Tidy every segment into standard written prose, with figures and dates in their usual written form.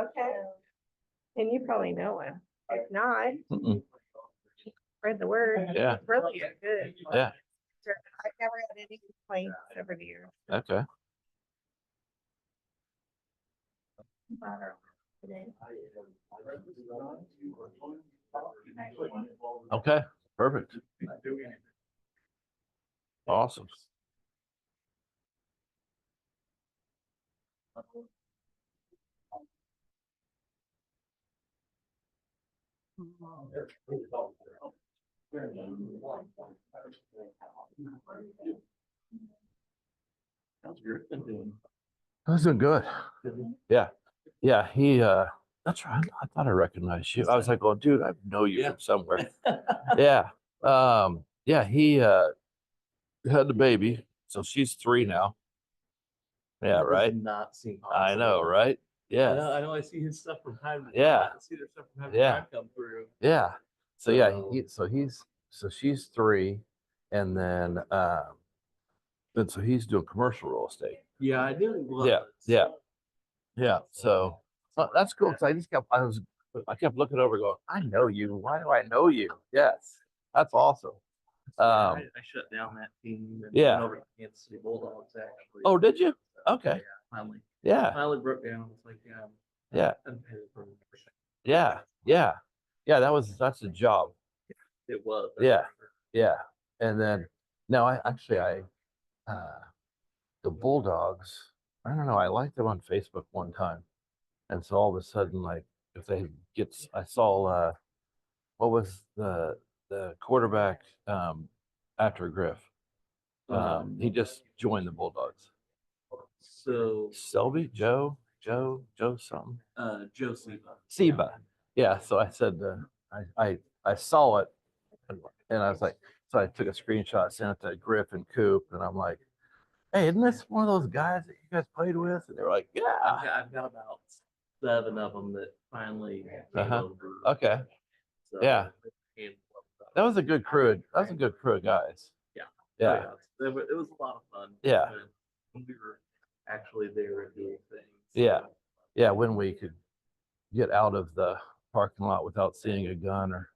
Okay. And you probably know him. If not, Mm-mm. spread the word. Yeah. It's really a good. Yeah. I've never had any complaints over the years. Okay. Okay. Perfect. Awesome. How's it good? Yeah. Yeah. That's right. I thought I recognized you. I was like, oh, dude, I know you from somewhere. Yeah. Yeah, he had the baby. So she's 3 now. Yeah, right. Not seem I know, right? Yeah. I know. I see his stuff from time to time. Yeah. I see their stuff from time Yeah. to time come through. Yeah. So yeah, So- so she's 3, and then so he's doing commercial real estate. Yeah, I knew he was. Yeah. So that's cool because I kept looking over going, I know you. Why do I know you? Yes. That's awesome. I shut down that team. And Yeah. went over to Kansas City Bulldogs actually. Oh, did you? Okay. Finally. Yeah. Finally broke down. It's like Yeah. I'm paid for it. Yeah. That's a job. It was. Yeah. Yeah. And then no, the Bulldogs, I don't know, I liked them on Facebook one time. And so all of a sudden, like if I saw what was the quarterback after Griff? He just joined the Bulldogs. So Selby, Joe something. Joe Seba. Seba. Yeah. So I said I saw it and I was like, so I took a screenshot, sent it to Griff and Coop, and I'm like, hey, isn't this one of those guys that you guys played with? And they were like, yeah. I've got about 7 of them that finally came over. Okay. So, Yeah. and- That was a good crew. That was a good crew of guys. Yeah. Yeah. It was a lot of fun. Yeah. When we were actually there and doing things. Yeah. Yeah. When we could get out of the parking lot without seeing a gun or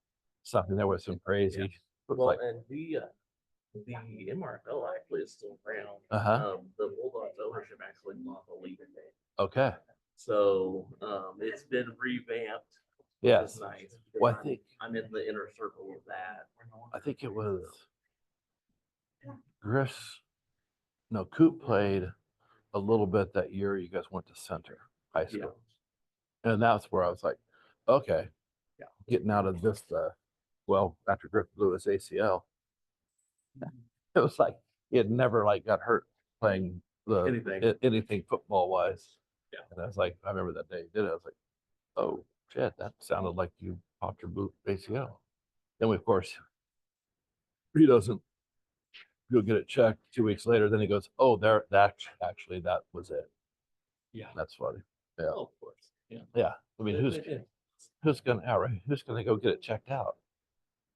something. There was some crazy. Well, Like, and the MRFL actually is still around. Uh-huh. The Bulldogs ownership actually bought the league. okay. So it's been revamped. Yes. It's nice. Well, I think I'm in the inner circle of that. it was Griff's. No, Coop played a little bit that year. You guys went to Center High School, and that's where I was like, okay, Yeah. getting out of this. Well, after Griff blew his ACL, it was like he had never like got hurt playing anything football wise. Yeah. And I was like, I remember that day he did it. I was like, oh shit, that sounded like you popped your boot ACL. Then we, of course, he doesn't go get it checked 2 weeks later. Then he goes, oh, that was it. Yeah. That's funny. Yeah. Oh, of course. Yeah. Yeah. I mean, who's gonna go get it checked out?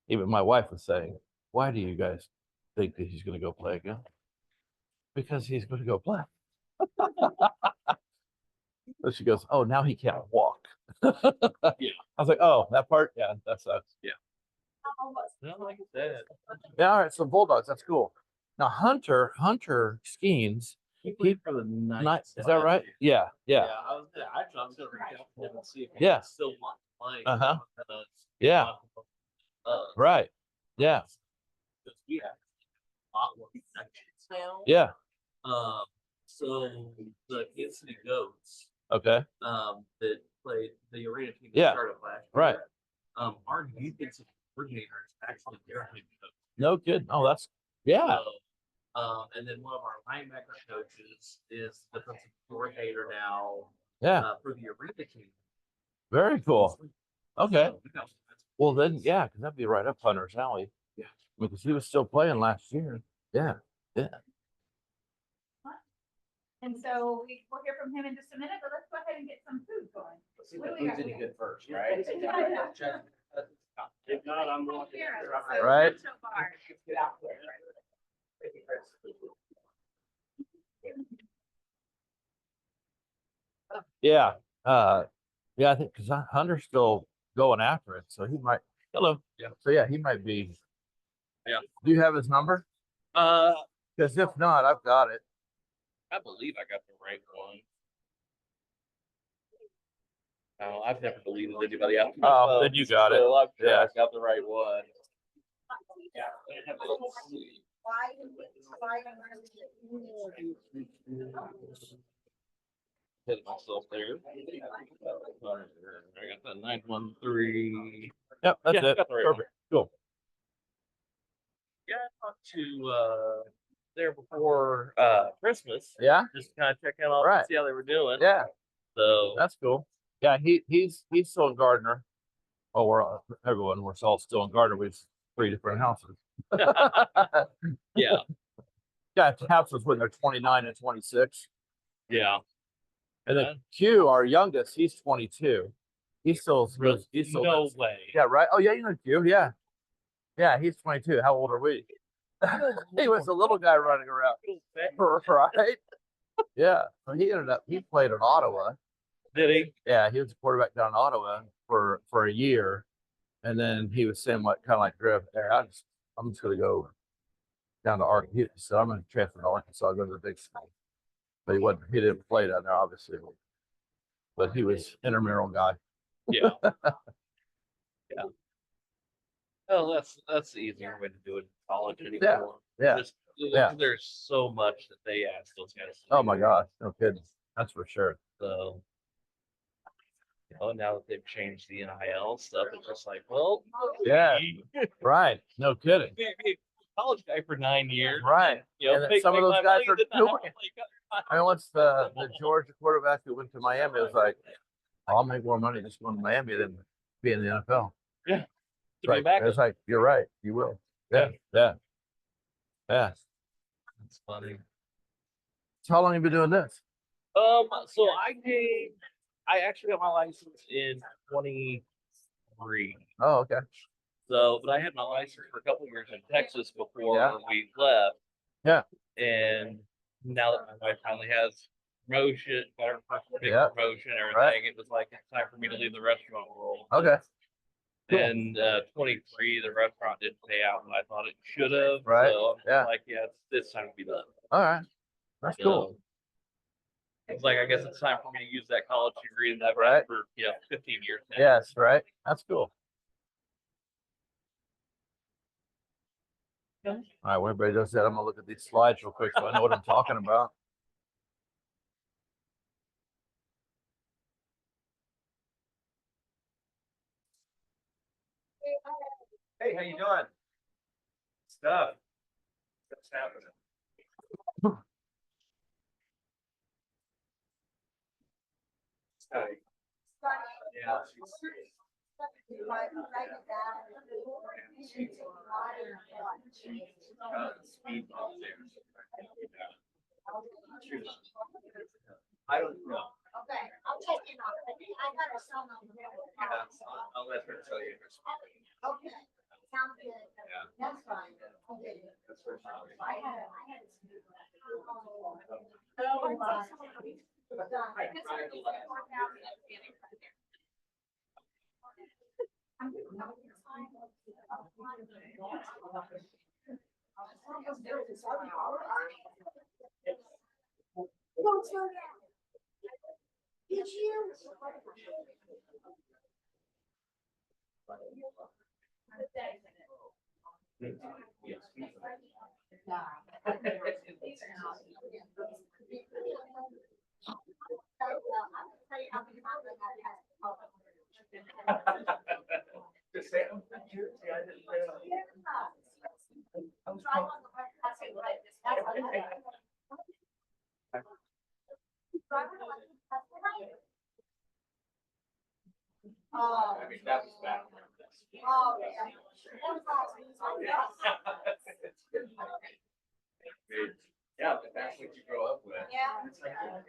Even my wife was saying, why do you guys think that he's gonna go play again? Because he's gonna go play. So she goes, oh, now he can't walk. Yeah. I was like, oh, that part, yeah, that sucks. Yeah. Well, like I said. Yeah, all right. So Bulldogs, that's cool. Now Hunter Skeens, He played for the night. is that right? Yeah. I was gonna reach out to him and see if he Yeah. still wants to play. Uh-huh. Yeah. Right. Yeah. Because we have a lot more connections now. Yeah. So the Kansas City Goats, Okay. that played the arena team that Yeah. started last year. Right. Our defensive coordinator is actually their head coach. No kidding. Oh, that's yeah. So, and then one of our linebacker coaches is the defensive coordinator now. Yeah. For the arena team. Very cool. Okay. So, Well then, yeah, because that'd be right up Hunter's alley. Yeah. Because he was still playing last year. Yeah. Yeah. And so we'll hear from him in just a minute, but let's go ahead and get some food going. Let's see what food's any good first, right? If not, I'm going to. Right. So far. Get out there. Yeah. Yeah, I think because Hunter's still going after it, so he might. Hello. Yeah. So yeah, he might be. Yeah. Do you have his number? Because if not, I've got it. I believe I got the right one. No, I've never deleted anybody out. Oh, then you got it. So I'm sure Yeah. I got the right one. Yeah. Let's see. Hit myself there. I got that 913. Yep, that's Yeah, it. got the right Perfect. Cool. Yeah, I talked to there before Christmas. Yeah. Just kind of checking out Right. and see how they were doing. Yeah, So that's cool. Yeah, he's still in Gardner. Oh, we're all still in Gardner. We've 3 different houses. yeah, Yeah, houses when they're 29 and 26. yeah. And then Q, our youngest, he's 22. He's still No lives- way. Yeah, right. Oh yeah, you know Q. Yeah, yeah, he's 22. How old are we? He was a little guy running around, right? Yeah. So he played in Ottawa. Did he? Yeah, he was a quarterback down in Ottawa for a year, and then he was saying what kind of like Griff there. I'm just gonna go down to Arkansas. So I'm gonna transfer to Arkansas, go to the big school. But he didn't play down there, obviously. But he was intramural guy. Yeah. Yeah. Well, that's the easier way to do it in college anymore. Yeah. Just, Yeah. There's so much that they ask those guys. to Oh do. my gosh, no kidding. That's for sure. So, now that they've changed the NIL stuff, it's just like, well, Yeah. Right. No kidding. be a college guy for 9 years. Right. And then some of those my guys money, are then not have doing to it. play I mean, once the Georgia quarterback who went to Miami was like, I'll make more money just going to Miami than being in the NFL. to be Right. back. It's like, you're right. You will. Yeah. Yeah. Yeah. That's funny. So how long have you been doing this? So I actually got my license in 23. Oh, okay. So, but I had my license for a couple of years in Texas before Yeah. we left. Yeah. And now that my wife finally has promotion, got her first big Yeah. promotion, and everything, Right. it was like it's time for me to leave the restaurant world. Okay. Cool. And 23, the restaurant didn't pay out what I thought it should have. Right. So I'm just Yeah. like, yeah, it's time to be done. All right. That's cool. So, it's like, I guess it's time for me to use that college degree that I've Right. had for 15 years now. Yes. Right. That's cool. All right. When everybody does that, I'm gonna look at these slides real quick so I know what I'm talking about. Hey, how you doing? Stuff. What's happening? Hi. Yeah. Speed bump there. I don't know. Okay, I'll check in on it. I got her cell number. I'll let her tell you. Okay, sounds good. Yeah. That's fine. Okay. That's her. I had it. Did you? Just say, I'm here. See, I didn't say Oh, I mean, that was back. oh, yeah. Yeah, but that's what you grow up with. Yeah. It's like, I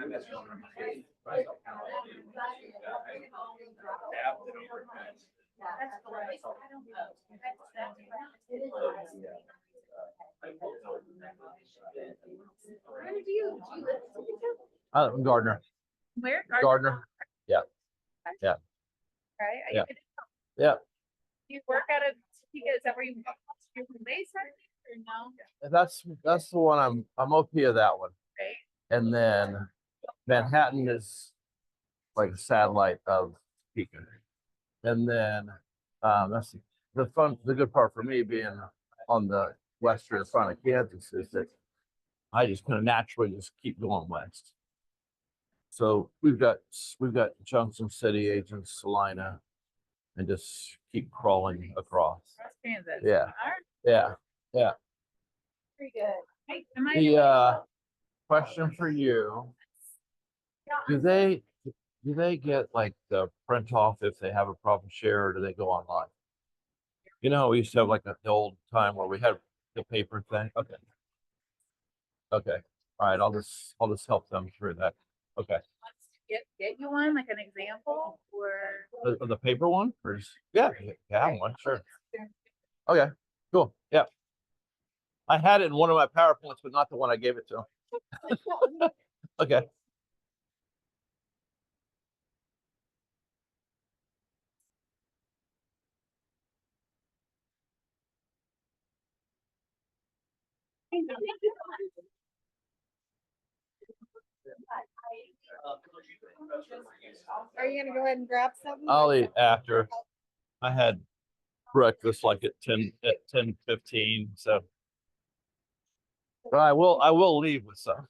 miss one of my kids, right? Adapted over time. That's great. I don't know. Where do you live? Gardner. Where? Gardner. Yeah. Right? Yeah. Do Yeah. you work out of Topeka? Is that where you your home base or no? That's the one I'm OP of that one. Right? And then Manhattan is like a satellite of Topeka. And then that's the good part for me being on the western front of Kansas is that I just kind of naturally just keep going west. So we've got Junction City, Agents, Salina, and just keep crawling across. Cross Kansas. Yeah. All right. Yeah. Yeah. Very good. Hey, am I The question for you, do they get like the print off if they have a profit share, or do they go online? You know, we used to have like the old time where we had the paper thing. Okay. Okay. All right. I'll just help them through that. Okay. get you one, like an example, or The paper one, or just yeah, have one, sure. Okay. Cool. Yeah. I had it in one of my PowerPoints, but not the one I gave it to. Okay. Are you gonna go ahead and grab something? I'll eat after. I had breakfast like at 10:15. So but I will leave with some.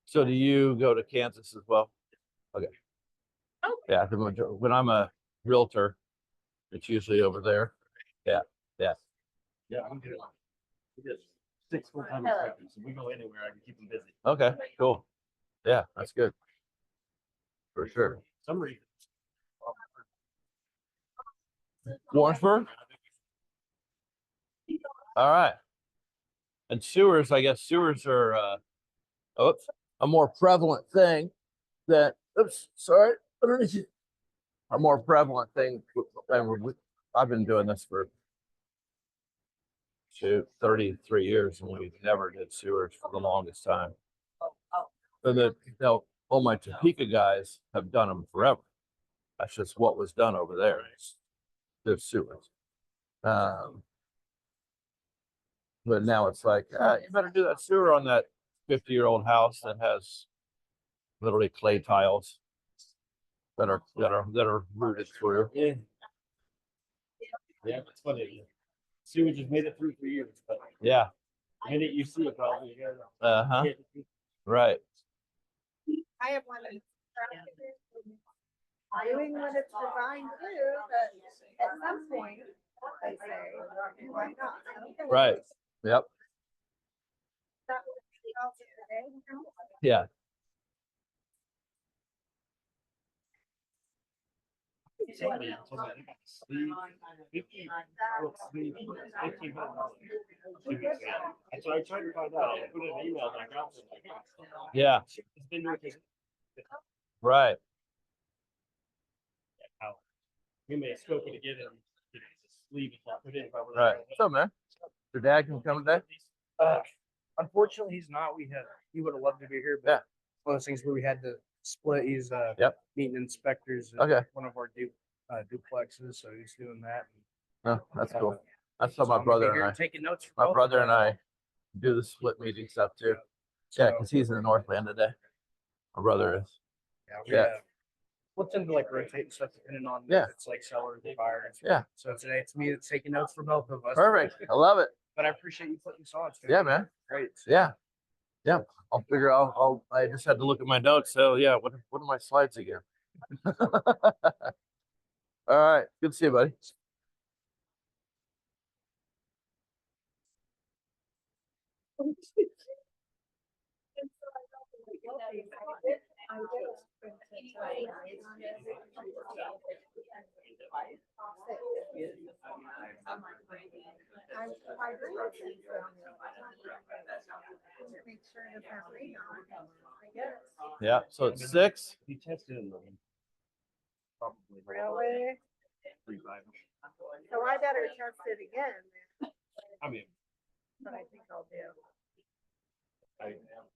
So do you go to Kansas as well? Okay. Oh. Yeah, when I'm a realtor, it's usually over there. Yeah. Yeah, I'm good. We get 6 full-time inspectors, so we go anywhere, I can keep them busy. Okay, cool. Yeah, that's good. For sure. Some reason. Warrensburg? All right. And sewers, I guess sewers are a more prevalent thing that a more prevalent thing. And I've been doing this for 33 years, and we never did sewers for the longest time. And then all my Topeka guys have done them forever. That's just what was done over there. The sewers. But now it's like, you better do that sewer on that 50-year-old house that has literally clay tiles that are rooted through. Yeah. Yeah, it's funny. Sewage has made it through for years, but Yeah. the minute you see it, probably, you Uh-huh. Right. I have one that's doing what it's designed to do, but at some point, they say, why not? Okay. Right. Yep. That was the answer today. Yeah. somebody told me, sleeve, 50, well, sleeve, $1,500. So I tried to find out, I put in an email, and I got it. Yeah. It's been doing this. Right. How? We may scope it again and sleeve it, put it in. Right. So man, your dad can come today? Unfortunately, he's not. He would have loved to be here, but Yeah. one of those things where we had to split. He's Yep. meeting inspectors. At Okay. One of our duplexes, so he's doing that. Oh, that's cool. That's So how my I'm gonna be brother here and I, taking notes. For my both brother of and us. I do the split meeting stuff too. So, Yeah, because he's in the Northland today. My brother is. yeah. We'll tend to like rotate and stuff depending on Yeah. if it's like sellers and buyers. Yeah. So today it's me that's taking notes for both of us. Perfect. I love it. But I appreciate you putting this on. It's Yeah, man. Great. Yeah. Yeah. I'll figure out. I just had to look at my notes. So yeah, what are my slides again? All right. Good to see you, buddy. Yeah. So it's 6. He tested in the. Probably. Really? 3.5. So I better test it again, I mean, but I think I'll do.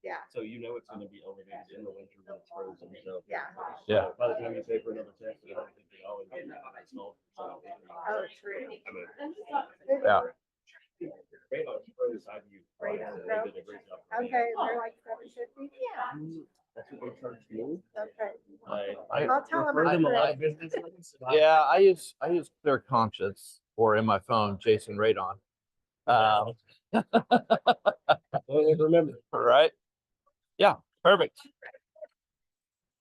Yeah, So you know it's gonna be elevated in the winter when it's frozen, so. yeah. Yeah. By the time you pay for another test, I don't think they always get it installed. So, Oh, true. I mean, Yeah. Radon's pros, I've used. Radon They Pro? did a great job. Okay, they're like 750? That's what they charge me. Okay. I- I'll tell them. Refer them to I live business. Yeah, I use Clear Conscience or in my phone, Jason Radon. Remember. Right? Yeah, perfect.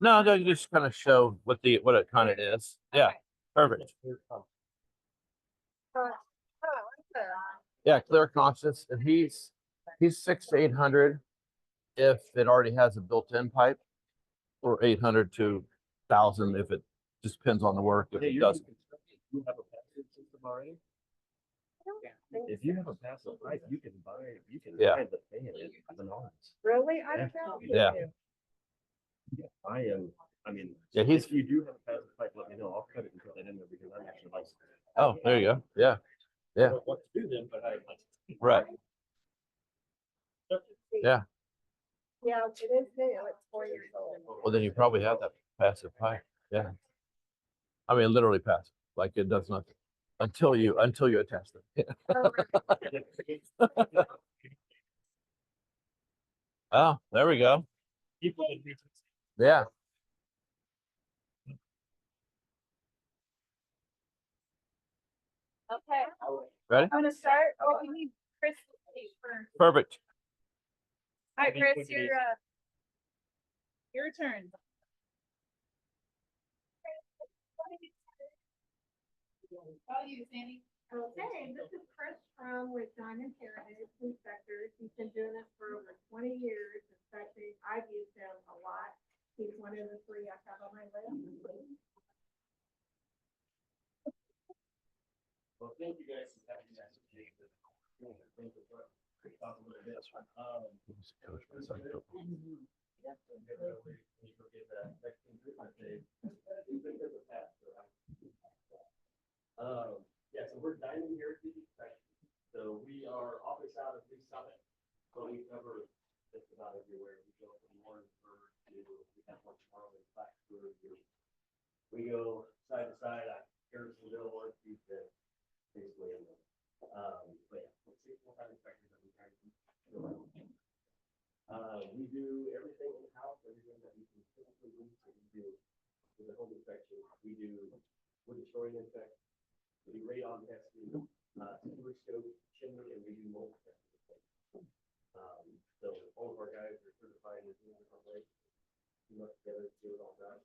No, no, you just kind of show what it kind of is. Yeah, perfect. Yeah, Clear Conscience, and he's 600 to 800 if it already has a built-in pipe, or 800 to 1,000 if it just depends on the work. If Hey, it you're doesn't, you have a passive system already? If you have a passive pipe, you can Yeah. buy the fan in Menards. Really? I don't know. Yeah. I mean, Yeah, he's- if you do have a passive pipe, let me know. I'll cut it and put that in there because I'm actually licensed. oh, there you go. Yeah, I Yeah. don't know what to do then, but I. right. Yeah. Yeah, it is new. It's 4 years old. Well, then you probably have that passive pipe. Yeah. I mean, literally passive, like it does nothing until you attest it. Oh, Oh, there we go. People that do- Yeah. Okay. Ready? I'm gonna start. Oh, we need Chris first. Perfect. All right, Chris, your turn. I'll use Sandy. Okay, this is Chris from with Diamond Heritage Inspectors. He's been doing this for over 20 years. Inspecting, I've used him a lot. He's one of the 3 I have on my list. Well, thank you guys for having us. Talk a little bit. Yeah, so we're Diamond Heritage Inspection. So we are office out of Lee Summit, but we cover just about everywhere. We go from Warrensburg to, we have one tomorrow in Blacksburg. We go side to side, Harrisonville, Orchard, to basically in the, but yeah, let's see what kind of inspectors that we try to do. We do everything in-house, everything that we can typically do, so we do with the home inspection, we do wood destroying inspection, we do radon testing, sewer scope, chimney, and we do mold testing. So all of our guys are certified in doing different ways. We work together to do it all done.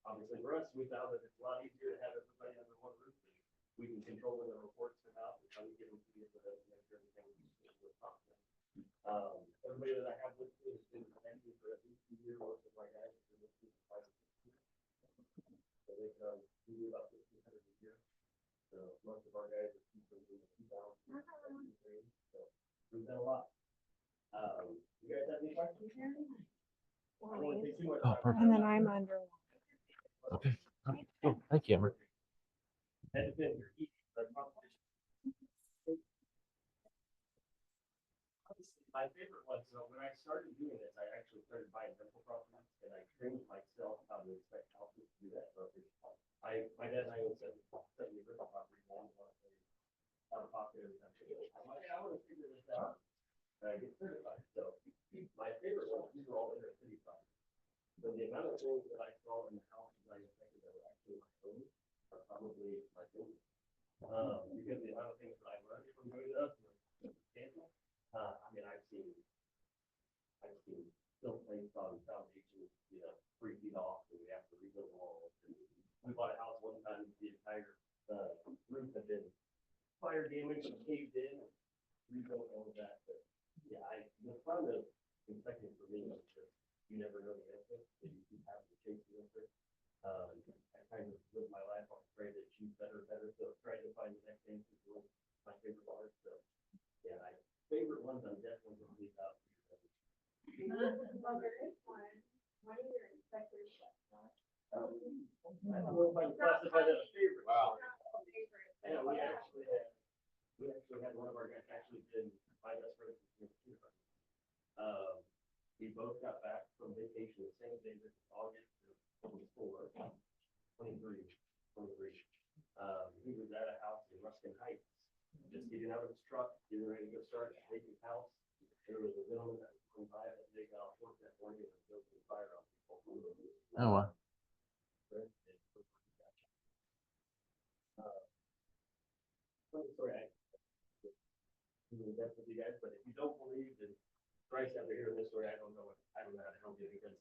Obviously for us, we found that it's a lot easier to have everybody under one roof. We can control when the reports come out, and how we get them to you, so that we make sure everything is possible. Everybody that I have with me has been connected for at least 2 years, most of my guys have been with me for 5 or 6 years. So they come, we do about 1,500 a year. So most of our guys are people in the 2000. So we've done a lot. You guys have any questions? I don't want to take too much Oh, time. perfect. And then I'm under. Okay. Oh, thank you, Amber. And then your heat, like, my favorite one, so when I started doing this, I actually started buying rental properties and I trained myself how to inspect houses to do that. So my dad and I own 70 rental properties. I want to say out of pocket every time. I'm like, I want to figure this out. And I get certified. So my favorite ones, these are all inner city properties. So the amount of things that I saw in the houses I inspected that were actually my own are probably my favorite. Because the amount of things that I learned from doing this was substantial. I mean, I've seen still placed on foundations, 3 feet off, and we have to rebuild walls. And we bought a house one time, the entire roof had been fire damaged and caved in, and rebuilt all of that. But yeah, the fun of inspecting for me is just you never know the answer, so you have to chase the answer. I kind of live my life on trying to choose better, so trying to find the next thing to do my favorite part. So yeah, favorite ones I'm definitely going to leave out. Well, there is one. One of your inspectors. I don't know if I can classify that as favorite. Wow. Yeah, we actually had one of our guys actually been my best friend. We both got back from vacation the same day, this is August of 24, 23. He was at a house in Ruskin Heights, just getting out of his truck, getting ready to go start a vacant house. There was a gentleman that was going by that they got off work that morning and was opening fire on people. Oh, wow. Funny story, that's with you guys, but if you don't believe in Bryce after hearing this story, I don't know how to help you, because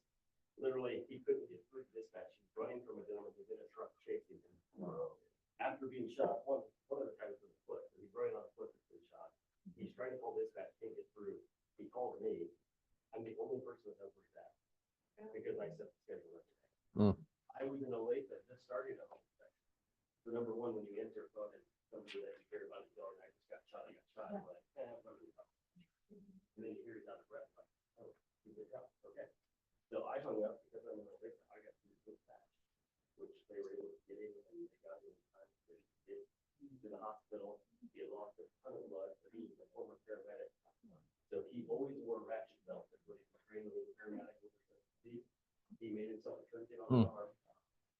literally he couldn't get through dispatch. He's running from a gentleman who's in a truck chasing him. After being shot, one of the times with the foot, so he's running on foot that's been shot. He's trying to call dispatch, can't get through. He called me. I'm the only person that knows where he's at, because I set the schedule up today. Hmm. I was in a lake that just started a home inspection. So number one, when you enter a phone and somebody that you care about is going, I just got shot, I'm like, what are we talking about? And then you hear he's out of breath, like, oh, he's a cop, okay. So I hung up because I'm in a lake, I got to dispatch, which they were able to get in and they got in time to get to the hospital. He had lost a ton of blood, but he was a former paramedic. So he always wore a ratchet belt, that's what he was training as a paramedic with the seat. He made himself a tourniquet on his arm,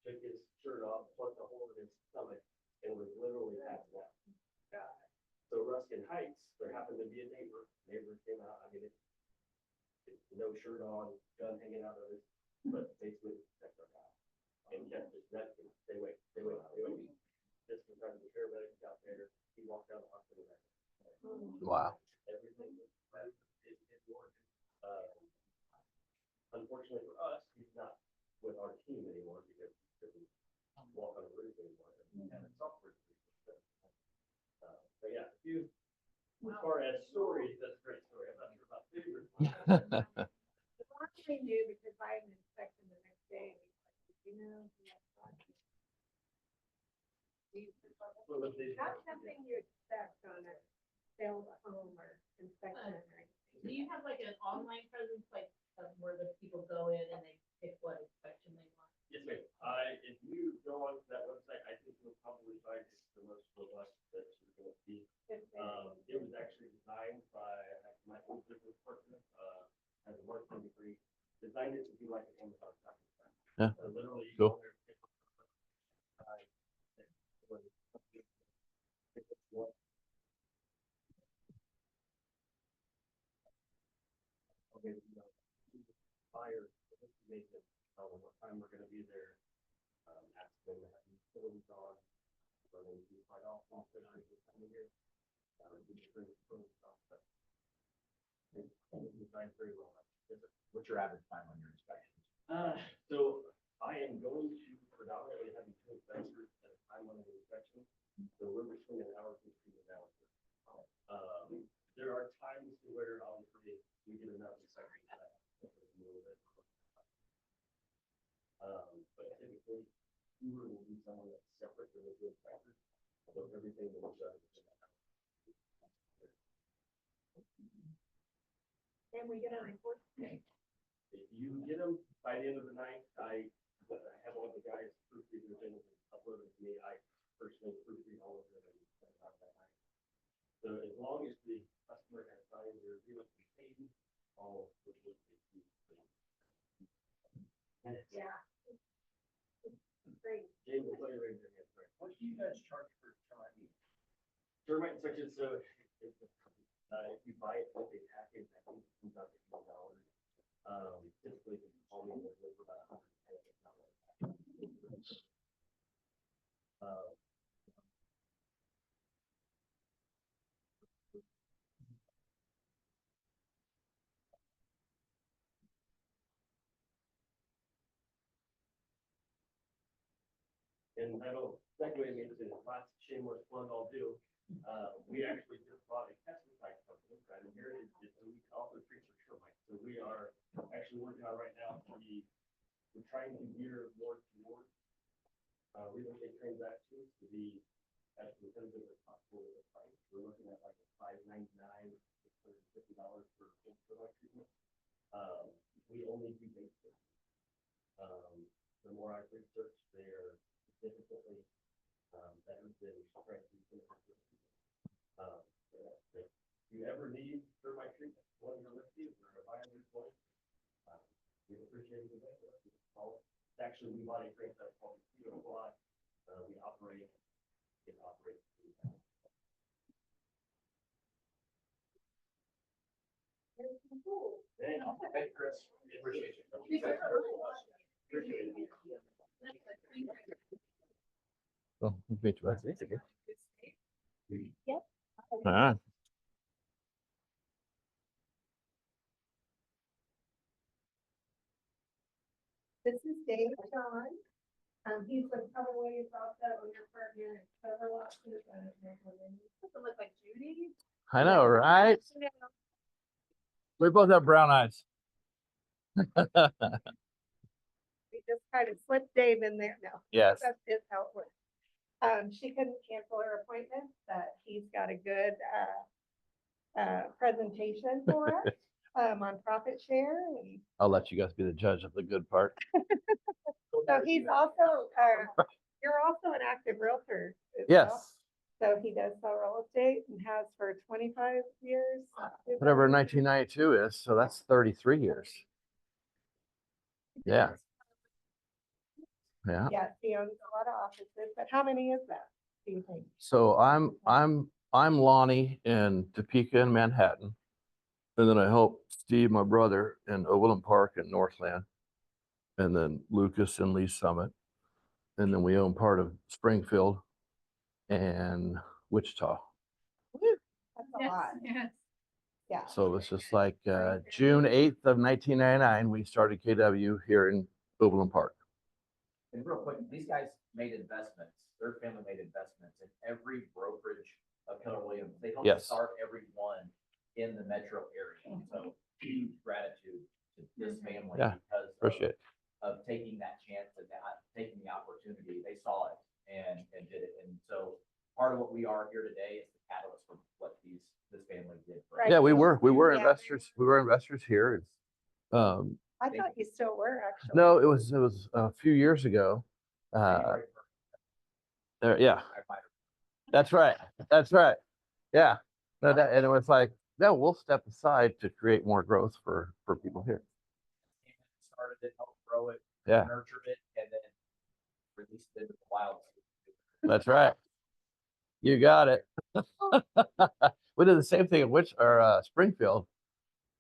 took his shirt off, plugged a hole in his stomach, and was literally passed out. So Ruskin Heights, there happened to be a neighbor came out, I mean, it's no shirt on, gun hanging out of his, but basically checked our house. And kept his neck, they wait. Just in time the paramedic got there, he walked out of the hospital. Wow. Everything was unfortunately for us, he's not with our team anymore because he couldn't walk on the roof anymore. He had a software. But yeah, as far as stories, that's a great story. I'm not sure about favorites. The one we knew because I had an inspection the next day, and he's like, you know, not something you expect on a sales home or inspection or anything. Do you have like an online presence, like where the people go in and they pick what inspection they want? Yes, ma'am. If you go onto that website, I think you'll probably find it's the most robust that you're going to see. It was actually designed by my old business partner, has a marketing degree, designed it to be like an Amazon shopping site. Yeah. Literally, you Cool. go there, pick up fire, tell them what time we're going to be there, ask them to have utilities on, so they can quite often fit on this time of year. We just bring the utilities off, but it's designed very well. What's your average time on your inspections? So I am going to predominantly have two inspectors at a time on the inspection. So we're between an hour and 15 hours. There are times where obviously we get enough inspections that a little bit. But typically, Uber will be someone that's separate from the inspector. So everything that was done. And we get a report today. If you get them by the end of the night, I have all the guys proofread the things and upload them to me. I personally proofread all of them and send it out that night. So as long as the customer has signed their agreement to be paid, all of it is. Yeah. Great. James will tell you right there. What do you guys charge for termite? Termite inspection, so if you buy it with a package, I think it comes out to $10. Typically, if you call me, it's about $110. And that'll segue me to the last shameless plug I'll do. We actually just bought a pesticide company, and here it is, so we can also treat for termites. So we are actually working on right now, we're trying to gear more towards real estate transactions to be as competitive as possible with the price. We're looking at like $5.99, $650 for termite treatment. We only do basic. The more I've researched, they're significantly better than pricing. If you ever need termite treatment, one of your listies or a buyer this one, We appreciate it. It's actually, we bought a great stuff called Mosquito Fly. We operate, it operates. Hey, Chris, appreciate you. Appreciate it. Well, meet you. Yep. All right. This is Dave John. He's with Keller Williams also, owner partner in Clever Losses. Doesn't look like Judy. I know, right? We both have brown eyes. We just kind of slipped Dave in there now. Yes. That's just how it works. She couldn't cancel her appointment, but he's got a good, presentation for us, on profit share. And I'll let you guys be the judge of the good part. so he's also, you're also an active realtor. as well. Yes. So he does sell real estate and has for 25 years. Whatever 1992 is, so that's 33 years. Yeah. Yeah. Yes, he owns a lot of offices, but how many is that, do you think? So I'm Lonnie in Topeka and Manhattan. And then I help Steve, my brother, in Overland Park and Northland. And then Lucas in Lee Summit. And then we own part of Springfield and Wichita. That's a lot, Yes. yeah. So it's just like June 8th of 1999, we started KW here in Overland Park. And real quick, these guys made investments, their family made investments in every brokerage of Keller Williams. They helped Yes. start every one in the metro area. So huge gratitude to this family Yeah, because Appreciate it. of taking that chance and taking the opportunity. They saw it and did it. And so part of what we are here today is the catalyst for what this family did. For us. Right. Yeah, we were Yeah. investors. We were investors here. I thought you still were, actually. No, it was a few years ago. January There, yeah, 1st, I might have- that's right. That's right. Yeah. No, and it was like, no, we'll step aside to create more growth for people here. started it, helped grow it, Yeah, nurtured it, and then released it into the wild. that's right. You got it. We did the same thing in Springfield,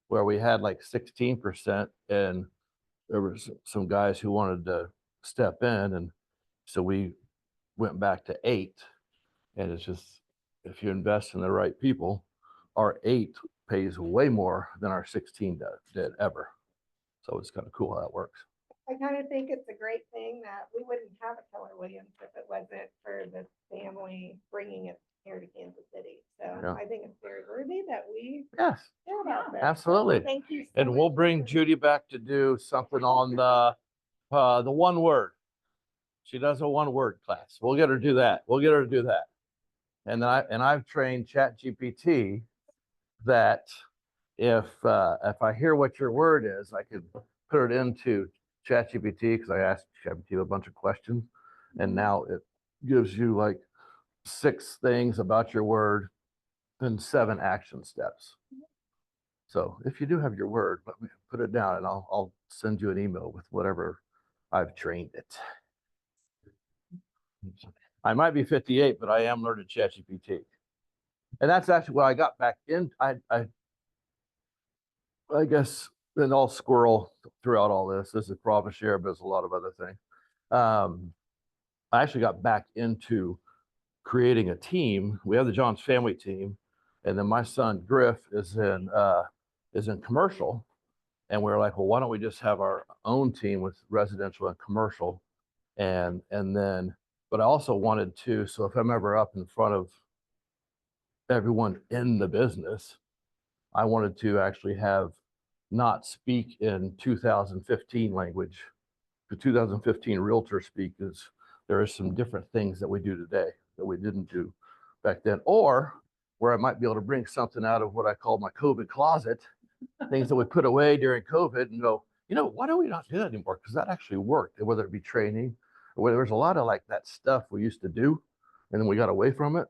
where we had like 16%, and there was some guys who wanted to step in, and so we went back to 8. And it's just, if you invest in the right people, our 8 pays way more than our 16 did ever. So it's kind of cool how that works. I kind of think it's a great thing that we wouldn't have a Keller Williams if it wasn't for the family bringing it here to Kansas City. So Yeah. I think it's very worthy that we Yes, care about that. absolutely. Thank you. so And much we'll for bring your- Judy back to do something on the one word. She does a one word class. We'll get her to do that. We'll get her to do that. And then I've trained ChatGPT that if I hear what your word is, I could put it into ChatGPT, because I asked ChatGPT a bunch of questions, and now it gives you like 6 things about your word and 7 action steps. So if you do have your word, let me put it down, and I'll send you an email with whatever I've trained it. I might be 58, but I am learning ChatGPT. And that's actually what I got back in. I guess been all squirrel throughout all this. This is profit share, but there's a lot of other things. I actually got back into creating a team. We have the Johns family team, and then my son Griff is in commercial. And we were like, well, why don't we just have our own team with residential and commercial? And then, but I also wanted to, so if I'm ever up in front of everyone in the business, I wanted to actually have not speak in 2015 language. The 2015 realtor speak is, there is some different things that we do today that we didn't do back then, or where I might be able to bring something out of what I call my COVID closet, things that we put away during COVID, and go, why do we not do that anymore? Because that actually worked, whether it be training, or whether there's a lot of like that stuff we used to do, and then we got away from it.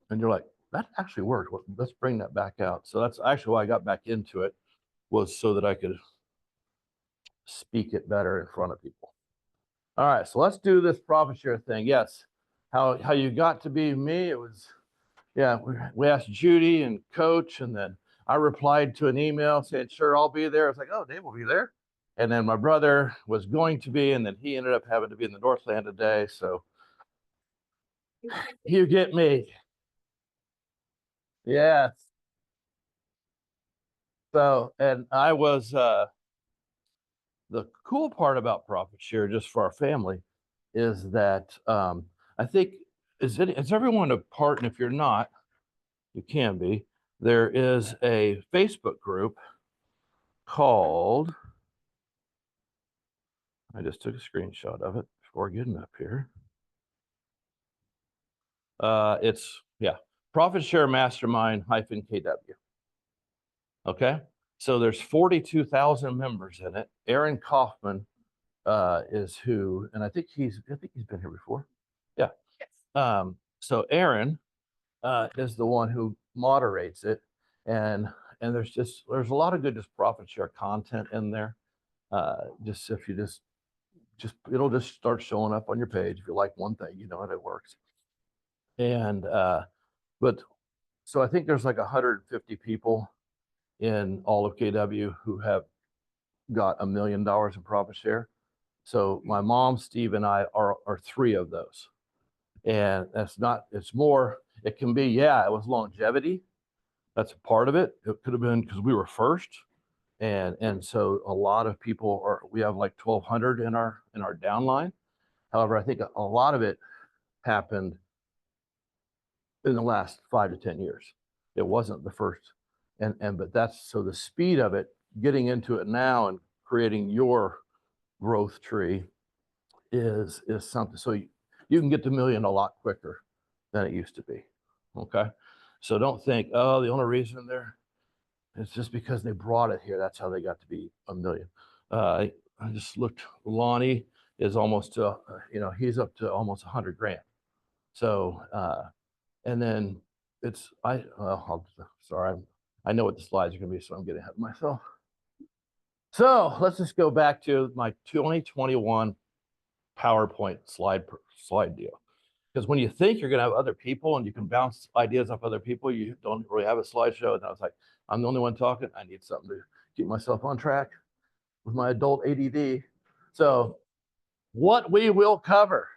And you're like, that actually worked. Well, let's bring that back out. So that's actually why I got back into it, was so that I could speak it better in front of people. All right, so let's do this profit share thing. Yes, how you got to be me, it was, yeah, we asked Judy and Coach, and then I replied to an email saying, sure, I'll be there. It's like, oh, Dave will be there. And then my brother was going to be, and then he ended up having to be in the Northland today. So you get me. Yes. So, and I was, the cool part about profit share, just for our family, is that I think, is everyone a part? And if you're not, you can be. There is a Facebook group called, I just took a screenshot of it before getting up here. It's, yeah, Profit Share Mastermind -KW. Okay, so there's 42,000 members in it. Aaron Kaufman is who, and I think he's been here before. Yeah. So Aaron is the one who moderates it, and there's a lot of good just profit share content in there. Just if you just it'll just start showing up on your page. If you like one thing, you know how it works. And but so I think there's like 150 people in all of KW who have got $1 million in profit share. So my mom, Steve, and I are three of those. And that's not, it's more, it can be, yeah, it was longevity. That's a part of it. It could have been because we were first. And so a lot of people we have like 1,200 in our downline. However, I think a lot of it happened in the last 5 to 10 years. It wasn't the first. But that's, so the speed of it, getting into it now and creating your growth tree is something. So you can get to $1 million a lot quicker than it used to be. Okay. So don't think, oh, the only reason it's just because they brought it here. That's how they got to be $1 million. I just looked, Lonnie is almost, he's up to almost 100 grand. So, and then sorry, I know what the slides are going to be, so I'm getting ahead of myself. So let's just go back to my 2021 PowerPoint slide deal. Because when you think you're going to have other people and you can bounce ideas off other people, you don't really have a slideshow. And I was like, I'm the only one talking. I need something to keep myself on track with my adult ADD. So what we will cover,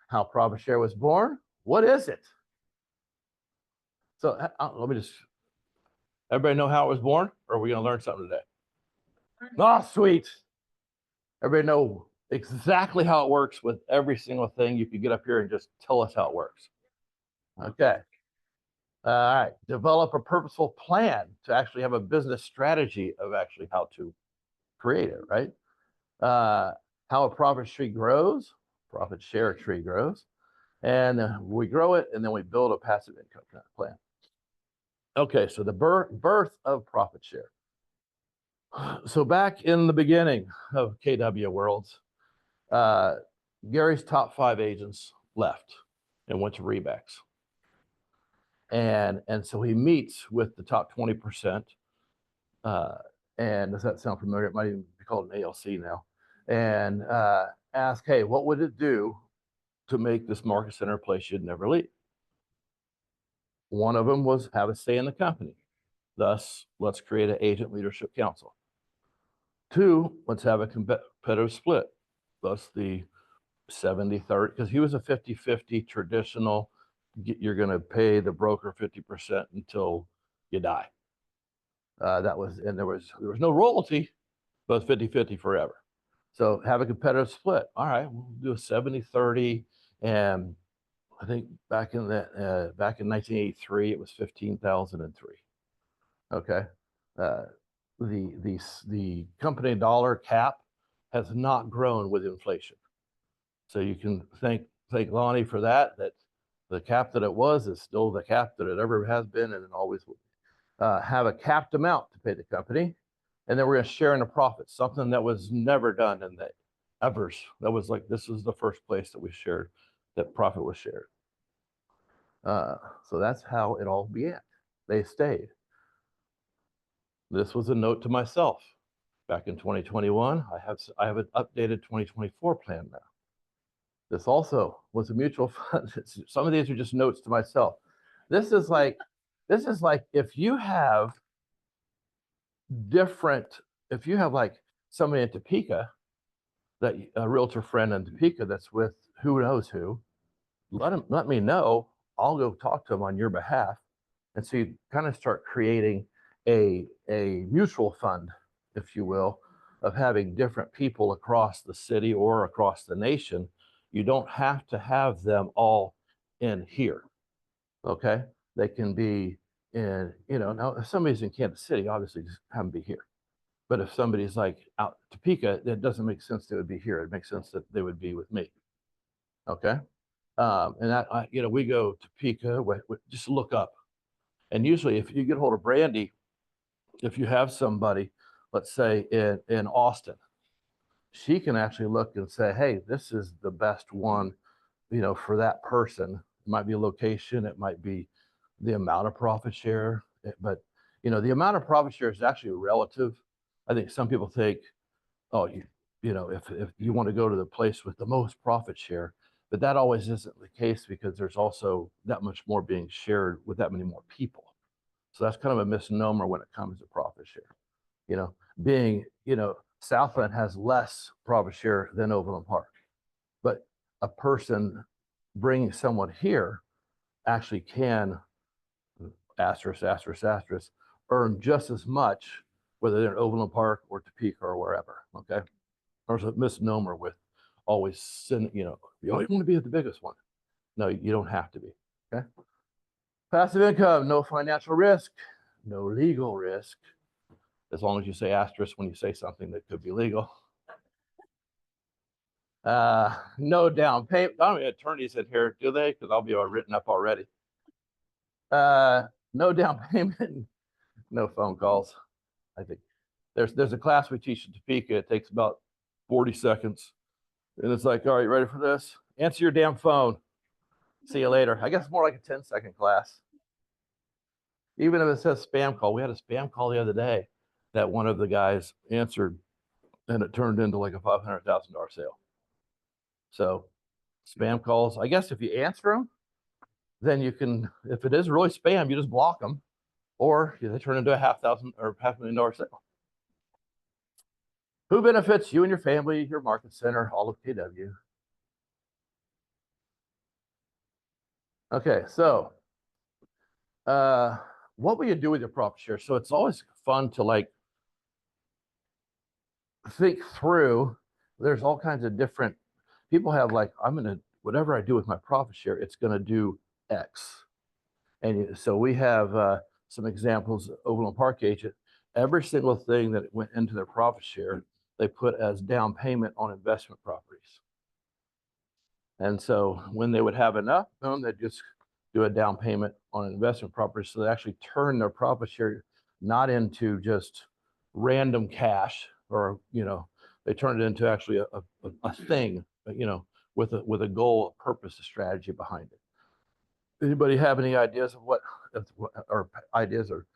how Profit Share was born. What is it? So let me just, everybody know how it was born, or are we going to learn something today? Oh, sweet. Everybody know exactly how it works with every single thing. You could get up here and just tell us how it works. Okay. All right. Develop a purposeful plan to actually have a business strategy of actually how to create it, right? How a profit tree grows, profit share tree grows, and we grow it, and then we build a passive income plan. Okay, so the birth of profit share. So back in the beginning of KW Worlds, Gary's top 5 agents left and went to Rebex. And so he meets with the top 20%. And does that sound familiar? It might even be called an ALC now. And ask, hey, what would it do to make this market center a place you'd never leave? One of them was have a say in the company. Thus, let's create an agent leadership council. 2, let's have a competitive split. Thus the 70-30, because he was a 50-50 traditional, you're going to pay the broker 50% until you die. That was, and there was no royalty, but 50-50 forever. So have a competitive split. All right, we'll do a 70-30. And I think back in 1983, it was 15,003. Okay. The company dollar cap has not grown with inflation. So you can thank Lonnie for that the cap that it was is still the cap that it ever has been, and it always will. Have a capped amount to pay the company, and then we're going to share in the profits, something that was never done in the Evers. That was like, this was the first place that we shared, that profit was shared. So that's how it all began. They stayed. This was a note to myself. back in 2021. I have an updated 2024 plan now. This also was a mutual fund. Some of these are just notes to myself. This is like if you have like somebody in Topeka, that a realtor friend in Topeka that's with who knows who, let me know. I'll go talk to them on your behalf. And so you kind of start creating a mutual fund, if you will, of having different people across the city or across the nation. You don't have to have them all in here. Okay. They can be in, now if somebody's in Kansas City, obviously just have them be here. But if somebody's like out Topeka, it doesn't make sense they would be here. It makes sense that they would be with me. Okay. And that, we go to Topeka, just look up. And usually if you get hold of Brandy, if you have somebody, let's say in Austin, she can actually look and say, hey, this is the best one, for that person. It might be a location, it might be the amount of profit share, but the amount of profit share is actually relative. I think some people think, oh, if you want to go to the place with the most profit share, but that always isn't the case because there's also that much more being shared with that many more people. So that's kind of a misnomer when it comes to profit share. Southland has less profit share than Overland Park, but a person bringing someone here actually can asterisk, earn just as much, whether they're in Overland Park or Topeka or wherever. Okay. There's a misnomer with always sending, you always want to be at the biggest one. No, you don't have to be. Okay. Passive income, no financial risk, no legal risk, as long as you say asterisk when you say something that could be legal. No down payment. I don't have attorneys in here, do they? Because I'll be all written up already. No down payment, no phone calls. I think there's a class we teach in Topeka. It takes about 40 seconds. And it's like, all right, ready for this? Answer your damn phone. See you later. I guess it's more like a 10-second class. Even if it says spam call, we had a spam call the other day that one of the guys answered and it turned into like a $500,000 sale. So spam calls, I guess if you answer them, then you can, if it is really spam, you just block them, or they turn into a $500,000 sale. Who benefits? You and your family, your market center, all of KW. Okay, so what will you do with your profit share? So it's always fun to like think through. There's all kinds of different people have like, whatever I do with my profit share, it's gonna do X. And so we have some examples. Overland Park agent, every single thing that went into their profit share, they put as down payment on investment properties. And so when they would have enough, they'd just do a down payment on an investment property. So they actually turn their profit share not into just random cash, or they turn it into actually a thing, with a goal, a purpose, a strategy behind it. Anybody have any ideas of or ideas or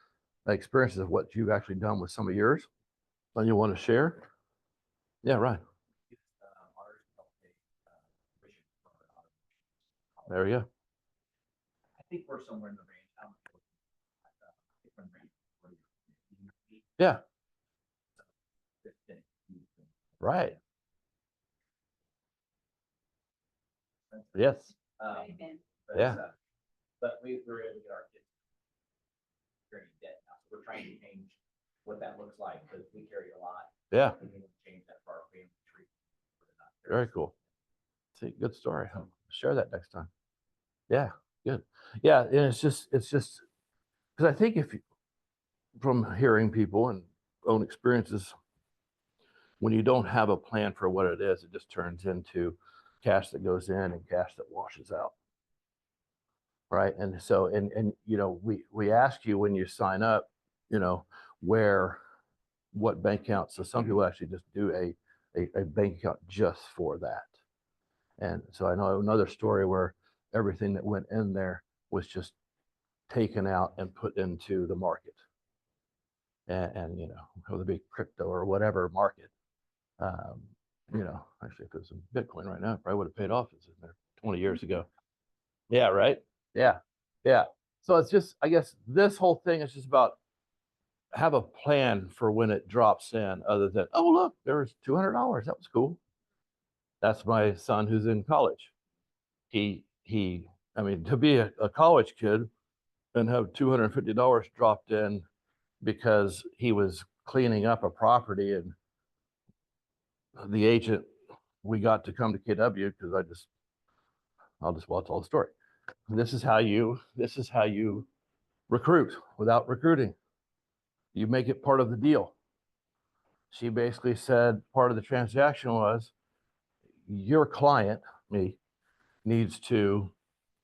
experiences of what you've actually done with some of yours that you want to share? Yeah, right. There you go. I think we're somewhere in the range. Yeah. Right. Yes. Yeah. But we were able to get our kids carrying debt now. So we're trying to change what that looks like because we carry a lot. Yeah. We need to change that for our family tree. Very cool. See, good story. I'll share that next time. Yeah, good. Yeah, and it's just because I think from hearing people and own experiences, when you don't have a plan for what it is, it just turns into cash that goes in and cash that washes out. Right. And so, and we ask you when you sign up, what bank account. So some people actually just do a bank account just for that. And so I know another story where everything that went in there was just taken out and put into the market. and with a big crypto or whatever market. Actually, if it was in Bitcoin right now, it probably would have paid off. It's in there 20 years ago. Yeah, right. Yeah, yeah. So it's just, I guess this whole thing is just about have a plan for when it drops in, other than, oh, look, there was $200. That was cool. That's my son who's in college. I mean, to be a college kid and have $250 dropped in because he was cleaning up a property, and the agent, we got to come to KW because I'll just tell the story. This is how you recruit without recruiting. You make it part of the deal. She basically said part of the transaction was your client, me, needs to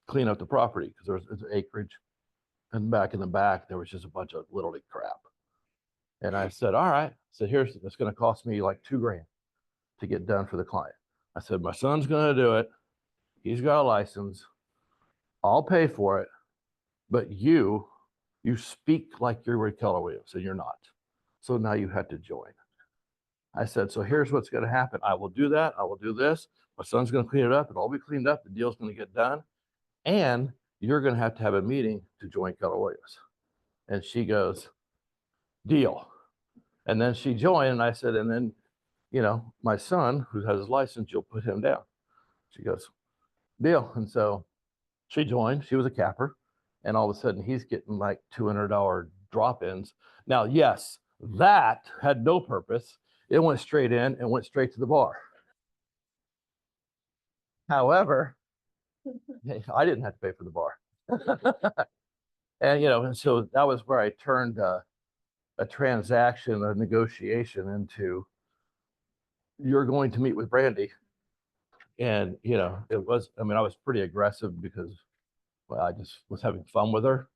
clean up the property because there's acreage, and back in the back there was just a bunch of little league crap. And I said, all right. So it's going to cost me like $2,000 to get done for the client. I said, my son's going to do it. He's got a license. I'll pay for it. But you speak like you're Ray Keller Williams, and you're not. So now you have to join. I said, so here's what's going to happen. I will do that. I will do this. My son's going to clean it up. It'll all be cleaned up. The deal's going to get done. And you're going to have a meeting to join Keller Williams. And she goes, deal. And then she joined, and I said, and then, my son, who has his license, you'll put him down. She goes, deal. And so she joined. She was a capper. And all of a sudden, he's getting like $200 drop-ins. Now, yes, that had no purpose. It went straight in and went straight to the bar. However, I didn't have to pay for the bar. And so that was where I turned a transaction, a negotiation into, you're going to meet with Brandy. And, it was, I was pretty aggressive because, well, I just was having fun with her,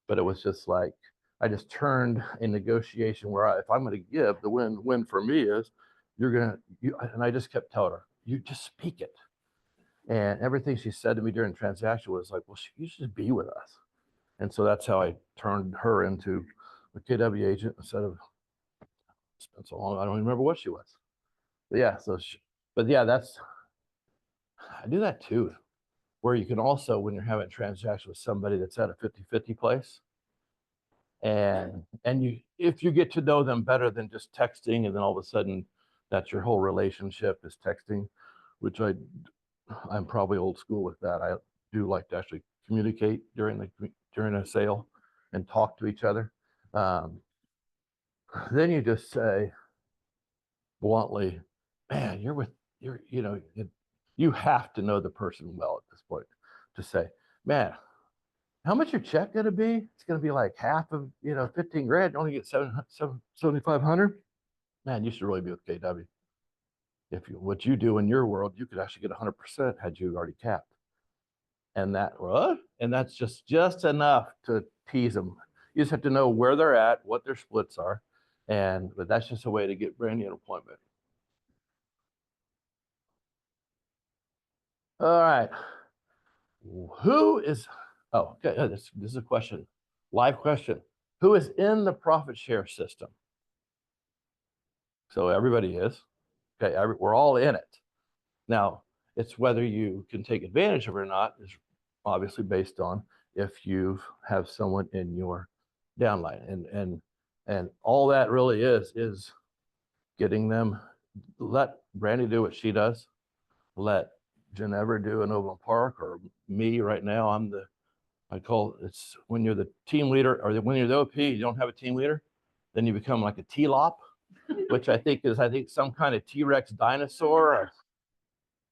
but it was just like, I just turned a negotiation where if I'm going to give, the win for me is and I just kept telling her, you just speak it. And everything she said to me during the transaction was like, well, you should just be with us. And so that's how I turned her into a KW agent instead of, it's been so long, I don't even remember what she was. But yeah, I do that too, where you can also, when you're having a transaction with somebody that's at a 50-50 place, and if you get to know them better than just texting, and then all of a sudden that's your whole relationship is texting, which I'm probably old school with that. I do like to actually communicate during a sale and talk to each other. Then you just say bluntly, man, you have to know the person well at this point to say, man, how much your check going to be? It's going to be like half of, $15,000, you only get $7,500. Man, you should really be with KW. What you do in your world, you could actually get 100% had you already capped. And that's just enough to tease them. You just have to know where they're at, what their splits are. But that's just a way to get Brandy an appointment. All right. Okay, this is a question, live question. Who is in the profit share system? So everybody is. Okay, we're all in it. Now, it's whether you can take advantage of it or not is obviously based on if you have someone in your downline. And all that really is getting them, let Brandy do what she does, let Ginevra do an Overland Park, or me right now, it's when you're the team leader, or when you're the OP, you don't have a team leader, then you become like a T-Lop, which I think some kind of T-Rex dinosaur.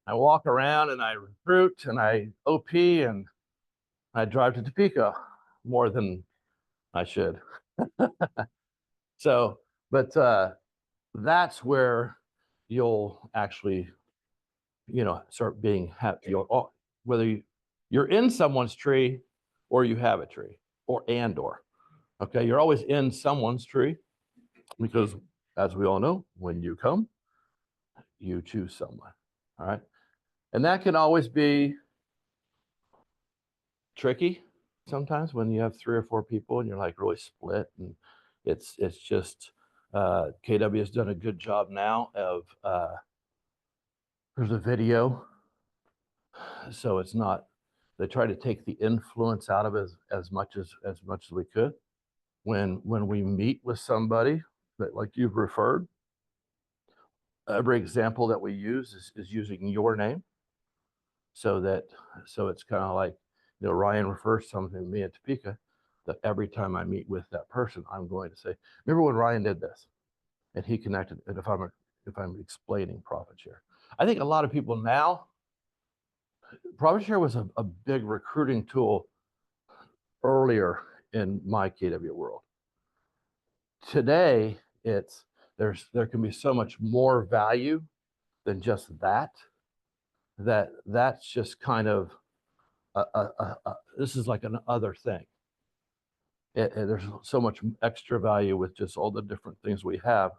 I walk around and I recruit and I OP and I drive to Topeka more than I should. So, but that's where you'll actually, start being happy. Whether you're in someone's tree or you have a tree, or. Okay, you're always in someone's tree because, as we all know, when you come, you choose someone. All right. And that can always be tricky sometimes when you have 3 or 4 people and you're like really split, and It's just, KW has done a good job now of, there's a video. So it's not, they try to take the influence out of it as much as we could. When we meet with somebody that, like you've referred, every example that we use is using your name. So it's kind of like, Ryan refers something to me at Topeka, that every time I meet with that person, I'm going to say, remember when Ryan did this? And he connected it if I'm explaining profit share. I think a lot of people now, profit share was a big recruiting tool earlier in my KW world. Today, there can be so much more value than just that's just kind of this is like an other thing. There's so much extra value with just all the different things we have.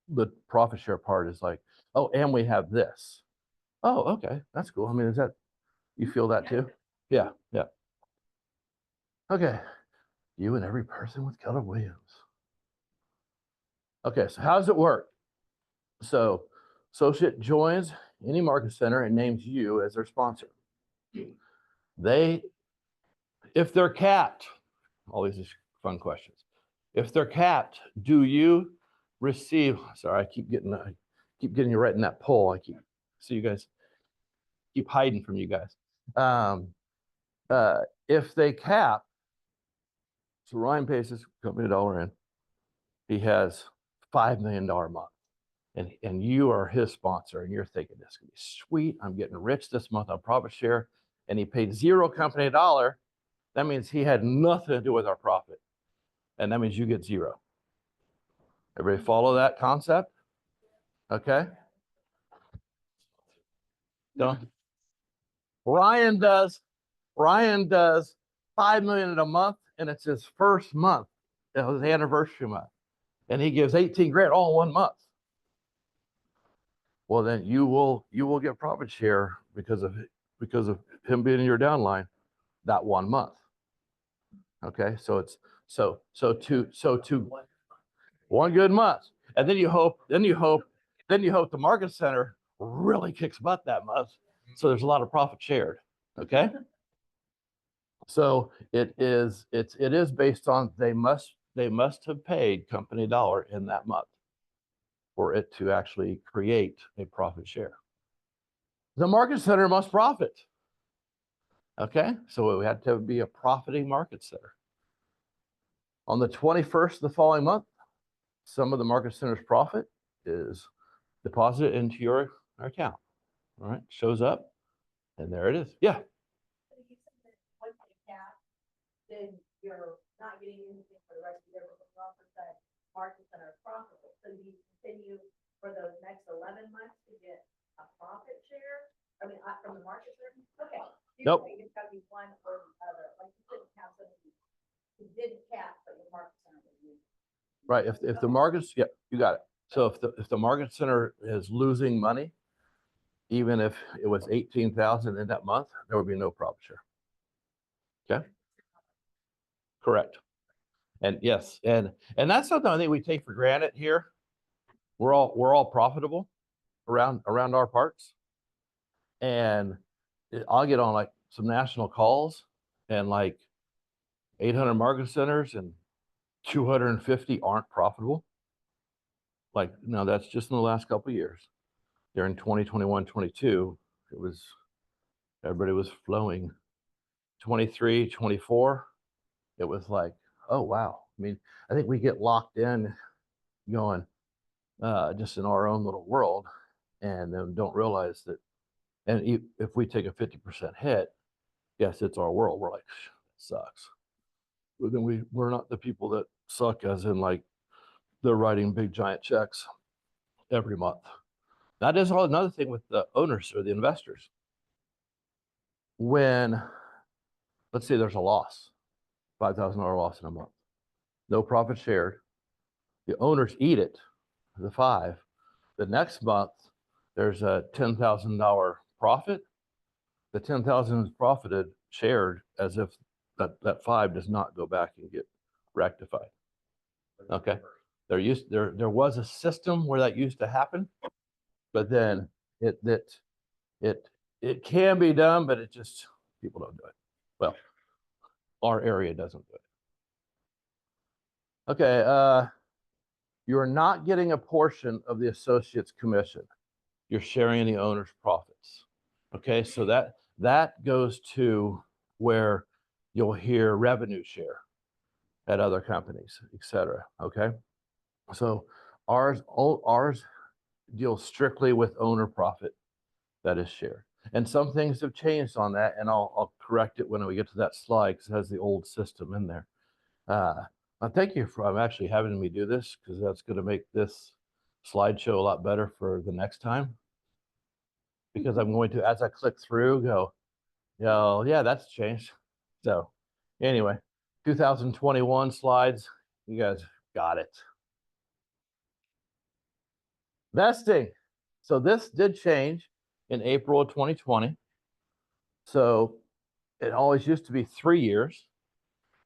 The profit share part is like, oh, and we have this. Oh, okay, that's cool. I mean, is that, you feel that too? Yeah, yeah. Okay, you and every person with Keller Williams. Okay, so how does it work? So associate joins any market center and names you as their sponsor. If they're capped, all these fun questions. If they're capped, do you receive, sorry, I keep getting you right in that poll. See you guys, keep hiding from you guys. If they cap, so Ryan pays his company $1 in, he has $5 million a month. And you are his sponsor, and you're thinking, this is gonna be sweet. I'm getting rich this month on profit share. And he paid zero company $1. That means he had nothing to do with our profit. And that means you get zero. Everybody follow that concept? Okay. Don't. Ryan does 5 million in a month, and it's his first month. It was the anniversary month. And he gives 18 grand all in 1 month. Well, then you will get profit share because of him being in your downline that 1 month. Okay, so it's so to 1 good month, and then you hope the market center really kicks butt that month, so there's a lot of profit shared. Okay, so it is based on they must have paid company $1 in that month for it to actually create a profit share. The market center must profit. Okay, so we had to be a profiting market center. On the 21st of the following month, some of the market center's profit is deposited into your account. All right, shows up, and there it is. Yeah. So you said that once you cap, then you're not getting anything for the rest of the year, but the offer that market center is profitable. So you continue for those next 11 months to get a profit share? I mean, from the market center? Okay. Nope. It's got to be one or the other. Like you couldn't have somebody who didn't cap, but your market center would use. Right. If the markets, yeah, you got it. So if the market center is losing money, even if it was 18,000 in that month, there would be no profit share. Okay. Correct. And yes, and that's something I think we take for granted here. We're all profitable around our parts, and I'll get on like some national calls, and like 800 market centers and 250 aren't profitable. Like, no, that's just in the last couple of years. During 2021, 22, everybody was flowing. 23, 24, it was like, oh, wow. I mean, I think we get locked in going just in our own little world, and then don't realize that. And if we take a 50% hit, yes, it's our world. We're like, it sucks. But then we're not the people that suck, as in like they're writing big giant checks every month. That is all another thing with the owners or the investors. When, let's say there's a loss, $5,000 loss in a month, no profit shared, the owners eat it, the 5. The next month, there's a $10,000 profit. The 10,000 is profited, shared, as if that 5 does not go back and get rectified. Okay. There was a system where that used to happen, but then it can be done, but it just, people don't do it. Well, our area doesn't do it. Okay, you're not getting a portion of the associate's commission. You're sharing the owner's profits. Okay, so that goes to where you'll hear revenue share at other companies, et cetera. Okay, so ours deals strictly with owner profit that is shared. And some things have changed on that, and I'll correct it when we get to that slide because it has the old system in there. Thank you for actually having me do this because that's going to make this slideshow a lot better for the next time. Because I'm going to, as I click through, go, yeah, that's changed. So anyway, 2021 slides, you guys got it. Vesting. So this did change in April of 2020. So it always used to be 3 years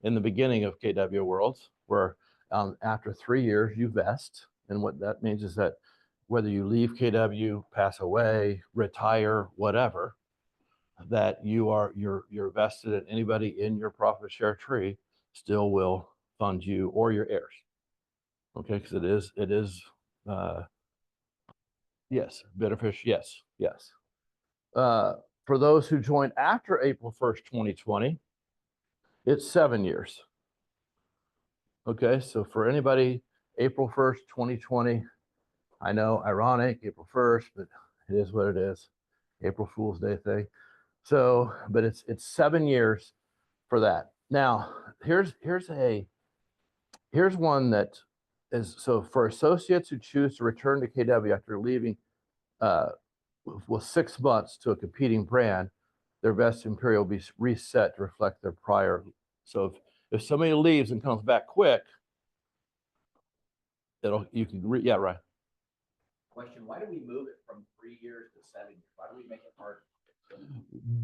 in the beginning of KW Worlds, where after 3 years you vest. And what that means is that whether you leave KW, pass away, retire, whatever, that you're vested in anybody in your profit share tree still will fund you or your heirs. Okay, because it is yes, beneficial, yes. For those who joined after April 1st, 2020, it's 7 years. Okay, so for anybody, April 1st, 2020, I know, ironic, April 1st, but it is what it is. April Fool's Day thing. So, but it's 7 years for that. Now, here's one that is, so for associates who choose to return to KW after leaving with 6 months to a competing brand, their vesting period will be reset to reflect their prior. So if somebody leaves and comes back quick, yeah, right. Question, why do we move it from 3 years to 7 years? Why do we make it hard?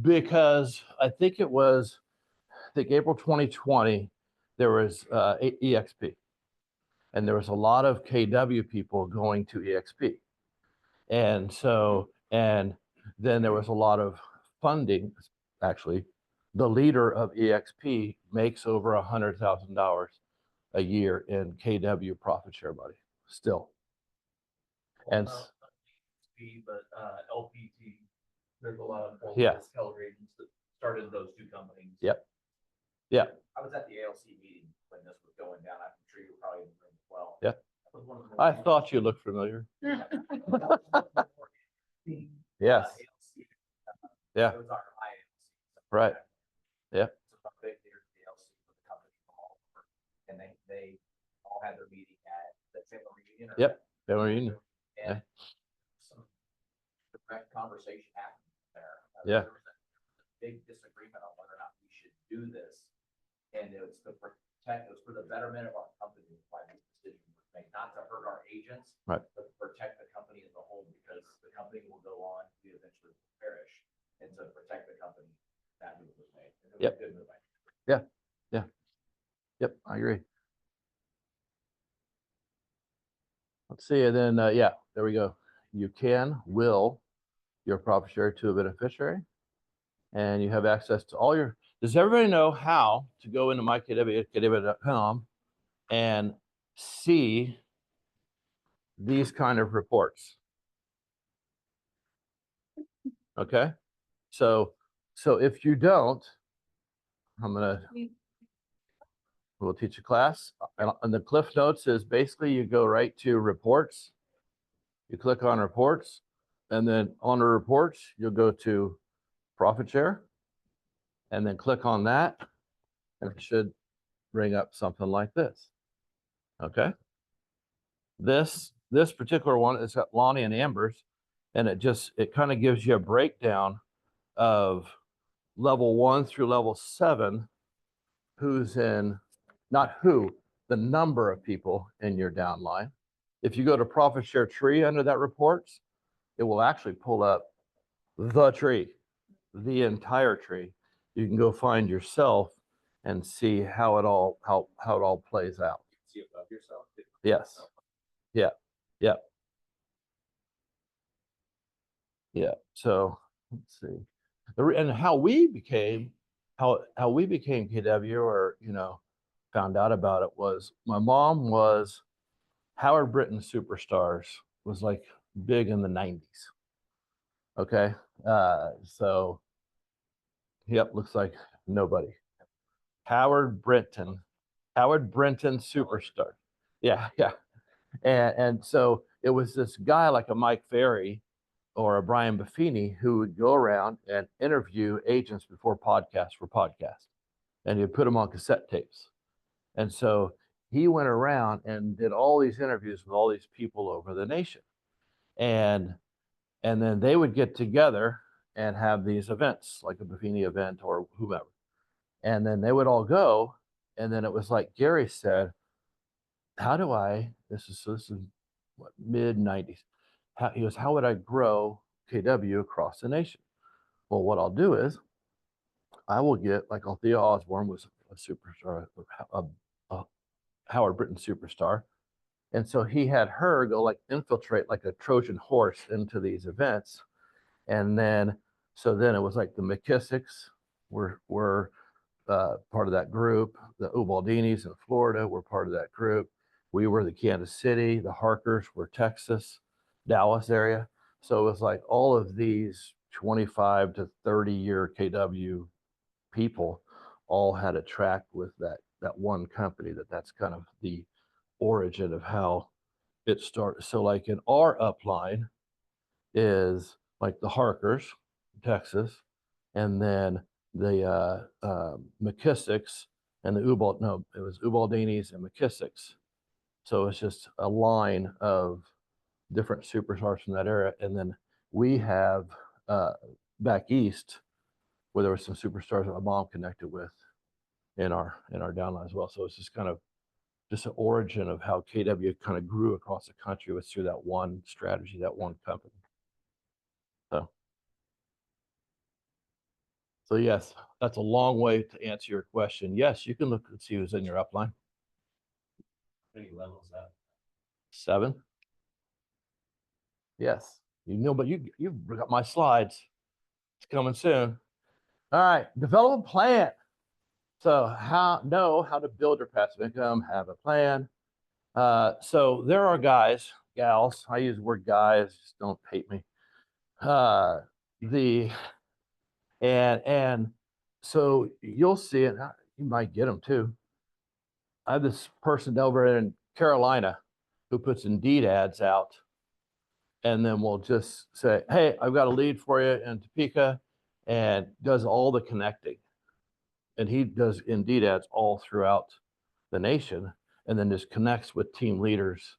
Because I think April 2020, there was EXP. And there was a lot of KW people going to EXP. And so, and then there was a lot of funding. Actually, the leader of EXP makes over $100,000 a year in KW profit share money still. And but LPT, there's a lot of Yes. televisions that started those two companies. Yep. Yeah. I was at the ALC meeting when this was going down. I'm sure you were probably in the room as well. Yeah. That was one of the I most- thought you looked familiar. Yes. ALC, Yeah. It was our IALC. Right. Yeah. So our big leaders of the ALC with the company from all over. And they all had their meeting at the family reunion. Yep. Family reunion. And some direct conversation happened there. Yeah. There was a big disagreement on whether or not we should do this. And it was for the betterment of our company, why this decision was made, not to hurt our agents. Right. But to protect the company as a whole, because the company will go on, we eventually will perish. And so to protect the company, that move was made. And it was Yep. a good move, I think. Yep, I agree. Let's see, and then, yeah, there we go. You will your profit share to a beneficiary, and you have access to all your, does everybody know how to go into mykw.com and see these kind of reports? Okay, so if you don't, we'll teach a class. And the Cliff Notes is basically you go right to reports. You click on reports, and then on the reports, you'll go to profit share, and then click on that, and it should bring up something like this. Okay. This particular one is got Lonnie and Amber's, and it kind of gives you a breakdown of level 1 through level 7, who's in, not who, the number of people in your downline. If you go to profit share tree under that reports, it will actually pull up the tree, the entire tree. You can go find yourself and see how it all plays out. see above yourself. Yes. Yeah. Yeah. Yeah. So let's see. And how we became KW, or found out about it, was my mom was Howard Britton Superstars was like big in the 90s. Okay. So yep, looks like nobody. Howard Brinton Superstar. Yeah, yeah. And so it was this guy like a Mike Ferry or a Brian Buffini who would go around and interview agents before podcasts were podcasts. And he'd put them on cassette tapes. And so he went around and did all these interviews with all these people over the nation. And then they would get together and have these events, like a Buffini event or whomever. And then they would all go. And then it was like Gary said, this is what, mid 90s. He goes, how would I grow KW across the nation? Well, what I'll do is I will get, like Althea Osborne was a superstar, a Howard Britton superstar. And so he had her go like infiltrate like a Trojan horse into these events. And then, so then it was like the McKissicks were part of that group. The Ubaldinis in Florida were part of that group. We were the Kansas City. The Harkers were Texas, Dallas area. So it was like all of these 25 to 30-year KW people all had a track with that one company. That's kind of the origin of how it started. So like in our upline is like the Harkers, Texas, and then the McKissicks and the it was Ubaldinis and McKissicks. So it's just a line of different superstars from that era. And then we have back east where there were some superstars that my mom connected with in our downline as well. So it's just kind of just an origin of how KW kind of grew across the country was through that one strategy, that one company. So yes, that's a long way to answer your question. Yes, you can look and see who's in your upline. Any levels up? 7. Yes, but you've got my slides. It's coming soon. All right, develop a plan. So know how to build your passive income, have a plan. So there are guys, gals, I use the word guys, just don't hate me. And so you'll see it, you might get them too. I have this person over in Carolina who puts Indeed ads out, and then we'll just say, hey, I've got a lead for you in Topeka, and does all the connecting. And he does Indeed ads all throughout the nation, and then just connects with team leaders.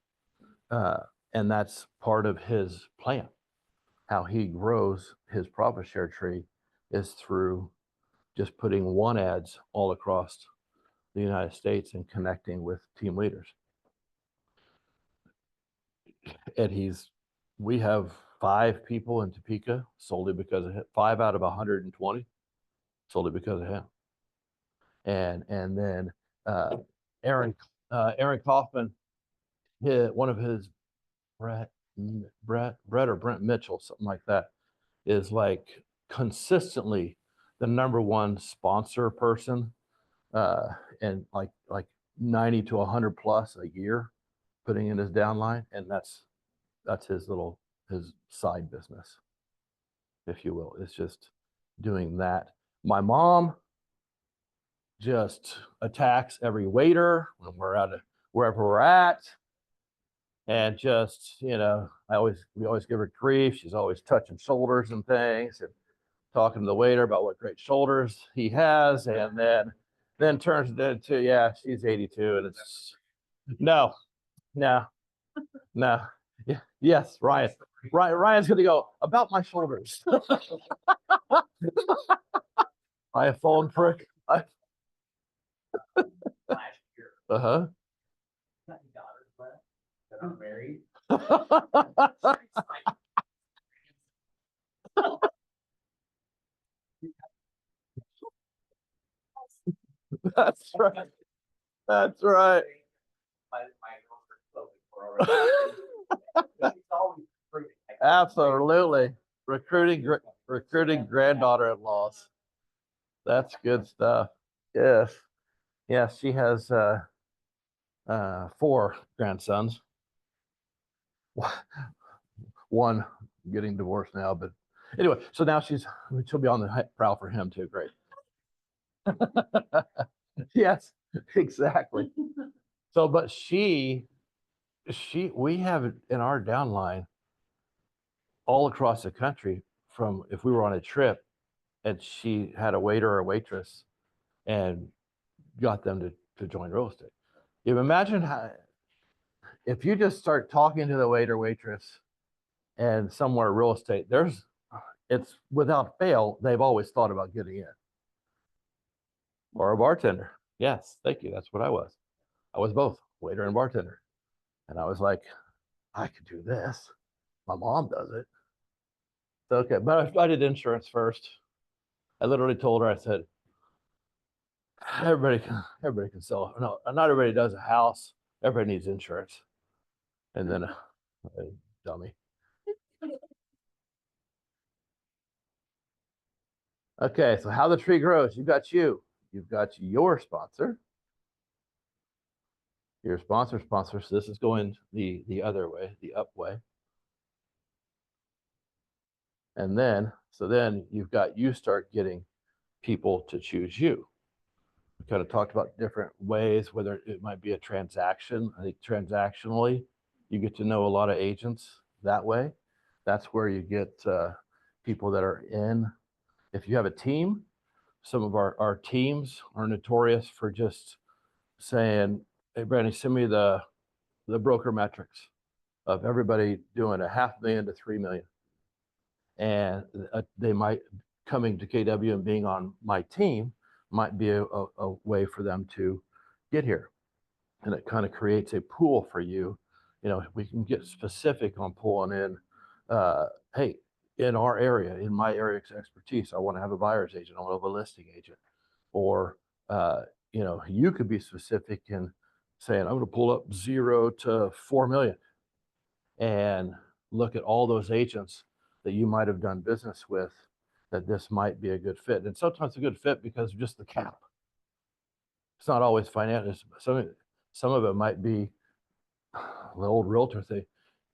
And that's part of his plan. How he grows his profit share tree is through just putting one ads all across the United States and connecting with team leaders. And we have 5 people in Topeka solely because of him, 5 out of 120 solely because of him. And then Aaron Kaufman, one of his Brett or Brent Mitchell, something like that, is like consistently the #1 sponsor person, and like 90 to 100 plus a year putting in his downline, and that's his side business, if you will. It's just doing that. My mom just attacks every waiter when we're at wherever we're at, and just we always give her grief. She's always touching shoulders and things, and talking to the waiter about what great shoulders he has, and then turns it into, yeah, she's 82, and it's no. Yeah, yes, Ryan's gonna go about my shoulders. I have fallen prick. Last year, Uh-huh. got any daughters left that are married? That's right. That's right. already. He's always recruiting. Absolutely. Recruiting granddaughter-in-laws. That's good stuff. Yes. Yes, she has 4 grandsons. One getting divorced now, but anyway, so now she'll be on the prowl for him too. Great. Yes, exactly. So, but we have it in our downline all across the country from if we were on a trip and she had a waiter or a waitress and got them to join real estate. You imagine how, if you just start talking to the waiter, waitress and somewhere real estate, it's without fail, they've always thought about getting in. Or a bartender. Yes, thank you. That's what I was. I was both waiter and bartender. And I was like, I could do this. My mom does it. So, okay, but I did insurance first. I literally told her, I said, everybody can sell. No, not everybody does a house. Everybody needs insurance. And then, dummy. Okay, so how the tree grows. You've got your sponsor. Your sponsor. So this is going the other way, the up way. And then you start getting people to choose you. We kind of talked about different ways, whether it might be a transaction. I think transactionally, you get to know a lot of agents that way. That's where you get people that are in. If you have a team, some of our teams are notorious for just saying, hey, Brandy, send me the broker metrics of everybody doing $500,000 to $3 million. And they might, coming to KW and being on my team might be a way for them to get here. And it kind of creates a pool for you. You know, we can get specific on pulling in, hey, in our area, in my area of expertise, I want to have a buyer's agent, I want to have a listing agent. Or, you know, you could be specific in saying, I'm going to pull up 0 to 4 million and look at all those agents that you might have done business with, that this might be a good fit. And sometimes a good fit because of just the cap. It's not always financial. Some of it might be the old realtor thing.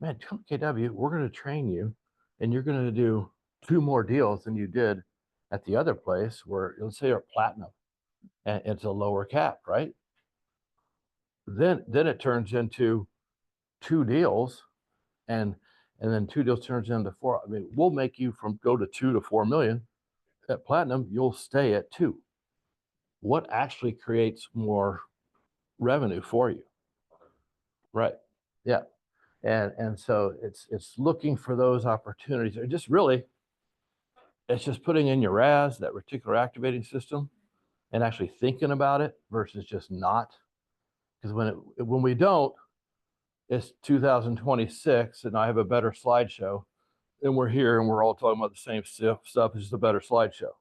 Man, come to KW, we're going to train you and you're going to do 2 more deals than you did at the other place where, let's say, you're platinum and it's a lower cap, right? Then it turns into 2 deals and then 2 deals turns into 4. I mean, we'll make you go to 2 to 4 million. At platinum, you'll stay at 2. What actually creates more revenue for you? Right. Yeah. And so it's looking for those opportunities. Or just really, it's just putting in your RAS, that reticular activating system, and actually thinking about it versus just not. Because when we don't, it's 2026 and I have a better slideshow and we're here and we're all talking about the same stuff. It's just a better slideshow,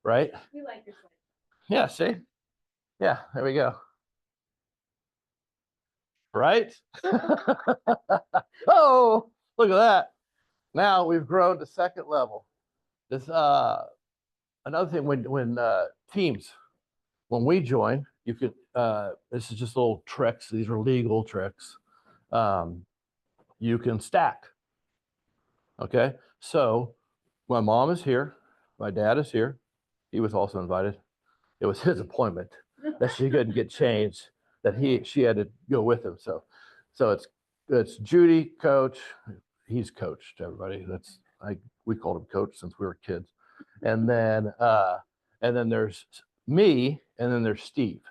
right? We like your slide. Yeah, see? Yeah, there we go. Right? Oh, look at that. Now we've grown to second level. This another thing when teams, when we join, you could this is just little tricks, these are legal tricks. You can stack. Okay, so my mom is here, my dad is here. He was also invited. It was his appointment that she couldn't get changed, that she had to go with him. So it's Judy, coach. He's coached everybody. We called him coach since we were kids. And then there's me, and then there's Steve.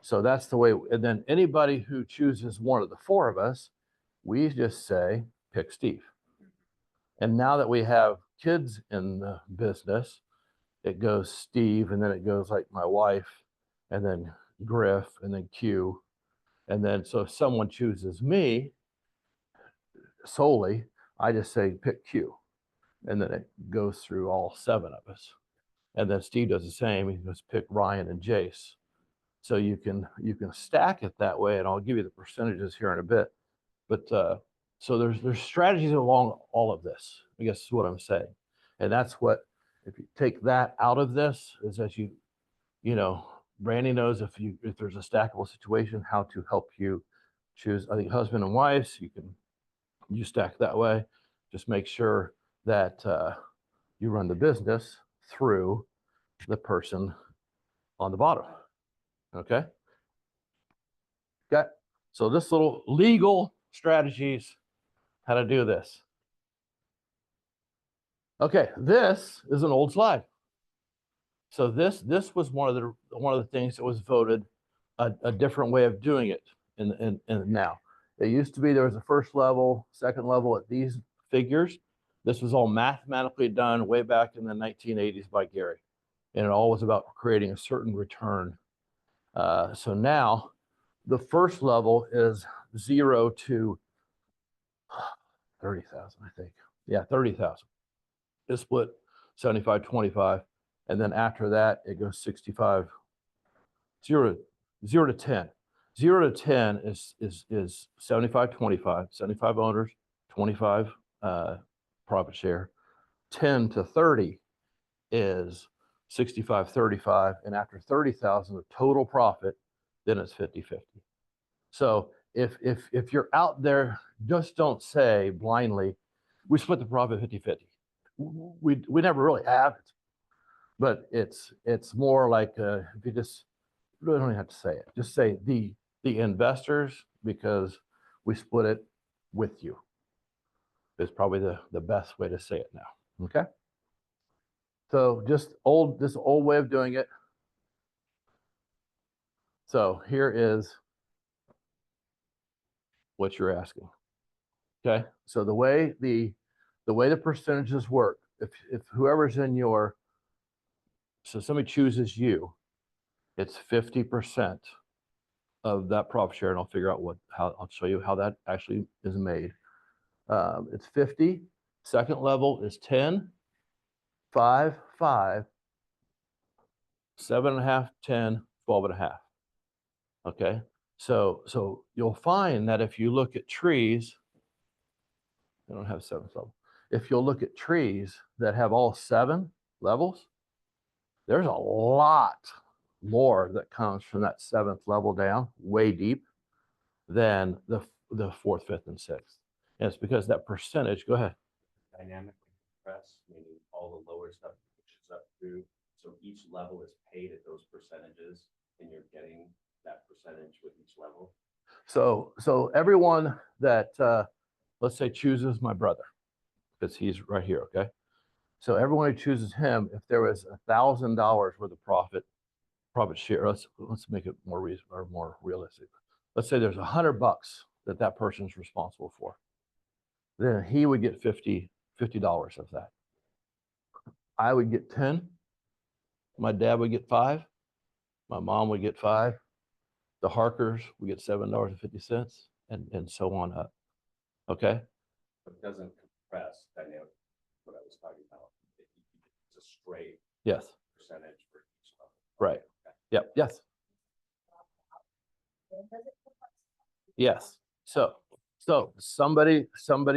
So that's the way. And then anybody who chooses one of the 4 of us, we just say, pick Steve. And now that we have kids in the business, it goes Steve, and then it goes like my wife, and then Griff, and then Q. And then, so if someone chooses me solely, I just say, pick Q. And then it goes through all 7 of us. And then Steve does the same. He goes, pick Ryan and Jace. So you can stack it that way. And I'll give you the percentages here in a bit. so there's strategies along all of this, I guess is what I'm saying. And that's what, if you take that out of this, is as you know, Brandy knows if there's a stackable situation, how to help you choose, I think, husband and wives, you stack that way. Just make sure that you run the business through the person on the bottom. Okay. Got, so this little legal strategies, how to do this. Okay, this is an old slide. So this was one of the things that was voted a different way of doing it in now. It used to be there was a first level, second level at these figures. This was all mathematically done way back in the 1980s by Gary. And it all was about creating a certain return. So now the first level is 0 to 30,000, I think. Yeah, 30,000. It's split 75, 25. And then after that, it goes 65, 0 to 10. 0 to 10 is 75, 25, 75 owners, 25 profit share. 10 to 30 is 65, 35. And after 30,000 of total profit, then it's 50-50. So if you're out there, just don't say blindly, we split the profit 50-50. We never really have it. But it's more like if you just really don't even have to say it. Just say the investors, because we split it with you. Is probably the best way to say it now. Okay. So just this old way of doing it. So here is what you're asking. Okay. So the way the percentages work, if whoever's in your, so somebody chooses you, it's 50% of that profit share, and I'll figure out how I'll show you how that actually is made. It's 50. Second level is 10, 5, 5, 7.5, 10, 12.5. Okay. So you'll find that if you look at trees, they don't have 7th level. If you'll look at trees that have all 7 levels, there's a lot more that comes from that 7th level down, way deep, than the 4th, 5th, and 6th. And it's because that percentage, go ahead. Dynamically compressed, meaning all the lower stuff pushes up through. So each level is paid at those percentages, and you're getting that percentage with each level. So everyone that let's say chooses my brother, because he's right here, okay? So everyone who chooses him, if there was $1,000 worth of profit share, let's make it more reasonable or more realistic. Let's say there's $100 that person's responsible for. Then he would get $50 of that. I would get 10. My dad would get 5. My mom would get 5. The Harkers would get $7.50, and so on up. Okay. But it doesn't compress dynamic. What I was talking about. It's a straight Yes. percentage for each level. Right. Yep. Yes. Yes. So somebody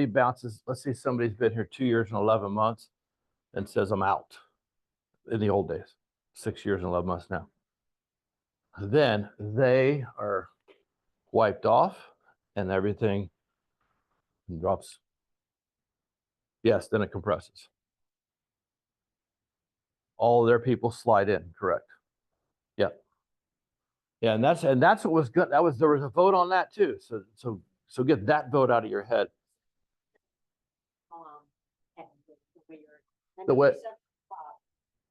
bounces. Let's say somebody's been here 2 years and 11 months and says, I'm out. In the old days, 6 years and 11 months now. Then they are wiped off and everything drops. Yes, then it compresses. All their people slide in, correct? Yeah. Yeah, and that's what was good. There was a vote on that too. So get that vote out of your head. The way